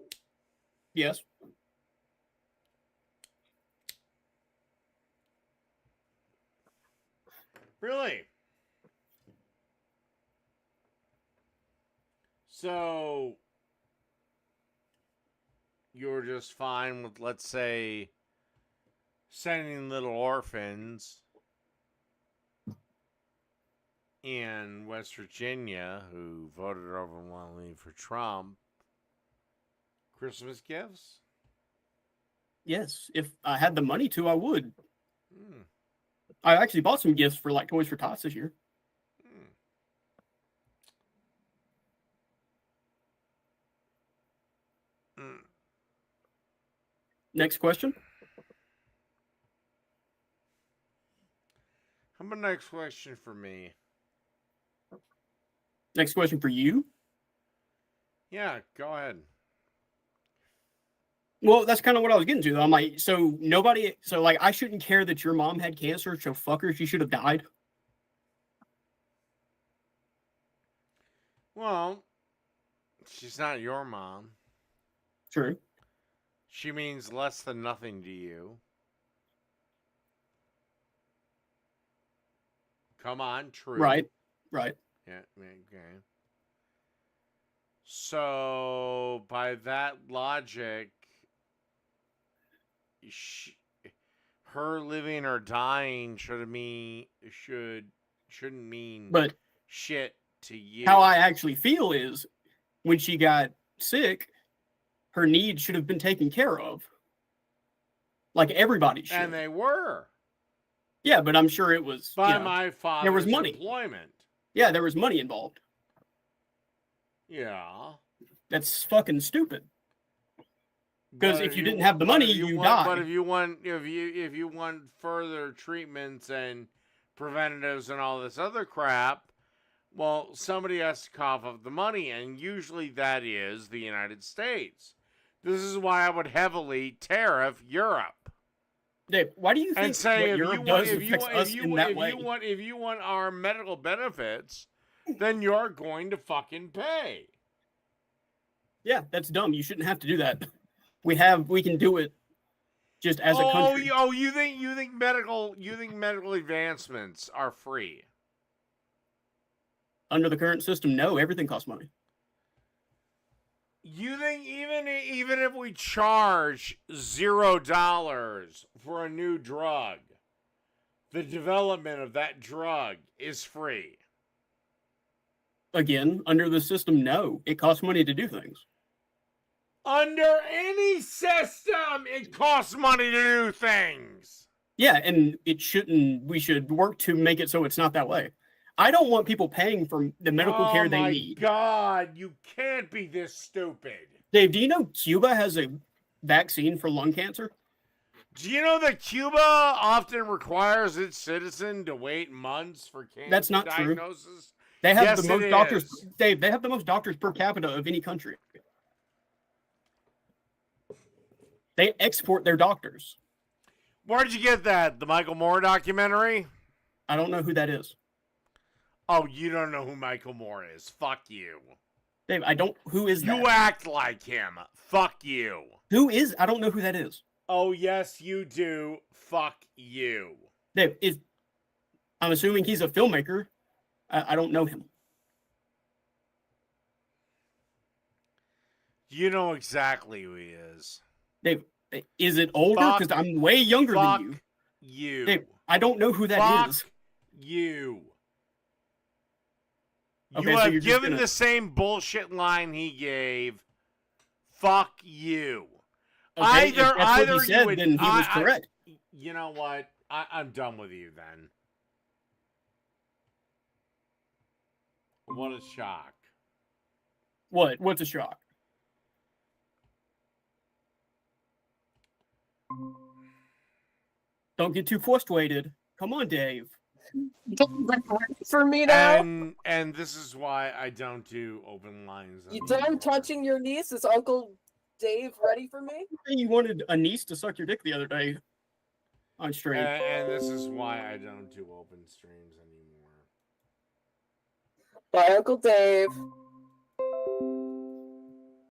Yes. Really? So you're just fine with, let's say, sending little orphans in West Virginia who voted overwhelmingly for Trump Christmas gifts? Yes. If I had the money to, I would. Hmm. I actually bought some gifts for like Toys for Tots this year. Next question. How about next question for me? Next question for you. Yeah, go ahead. Well, that's kind of what I was getting to, though. I'm like, so like, I shouldn't care that your mom had cancer, so fuck her, she should have died. Well, she's not your mom. True. She means less than nothing to you. Come on, true. Right. Yeah, okay. So, by that logic, her living or dying shouldn't mean But shit to you. how I actually feel is, when she got sick, her needs should have been taken care of. Like everybody should. And they were. Yeah, but I'm sure it was By my father's there was money. employment. Yeah, there was money involved. Yeah. That's fucking stupid. Because But if you didn't have the money, you die. But if you want further treatments and preventatives and all this other crap, well, somebody has to cough up the money, and usually that is the United States. This is why I would heavily tariff Europe. Dave, why do you think And say what Europe does affects us in that way? If you want our medical benefits, then you're going to fucking pay. Yeah, that's dumb. You shouldn't have to do that. We can do it just as a country. You think medical advancements are free? Under the current system, no, everything costs money. You think even if we charge $0 for a new drug, the development of that drug is free? Again, under the system, no. It costs money to do things. Under any system, it costs money to do things. Yeah, and it shouldn't. We should work to make it so it's not that way. I don't want people paying for the medical care they need. Oh my God, you can't be this stupid. Dave, do you know Cuba has a vaccine for lung cancer? Do you know that Cuba often requires its citizen to wait months for cancer That's not diagnosis? True. They have Yes, the most it doctors. is. Dave, they have the most doctors per capita of any country. They export their doctors. Where'd you get that? The Michael Moore documentary? I don't know who that is. Oh, you don't know who Michael Moore is. Fuck you. Dave, who is that? You act like him. Fuck you. Who is? I don't know who that is. Oh, yes, you do. Fuck you. Dave, I'm assuming he's a filmmaker. I don't know him. You know exactly who he is. Dave, is it older? Because I'm way younger than you. You. Dave, I don't know who that is. You. Okay, You so have you're just given gonna- the same bullshit line he gave. Fuck you. Okay, if that's what he said, you would, then he was correct. You know what? I'm done with you then. What a shock. What? What's a shock? Don't get too frustrated. Come on, Dave. For me now. And this is why I don't do open lines. You done touching your niece? Is Uncle Dave ready for me? You wanted a niece to suck your dick the other day on stream. And this is why I don't do open streams anymore. Bye, Uncle Dave.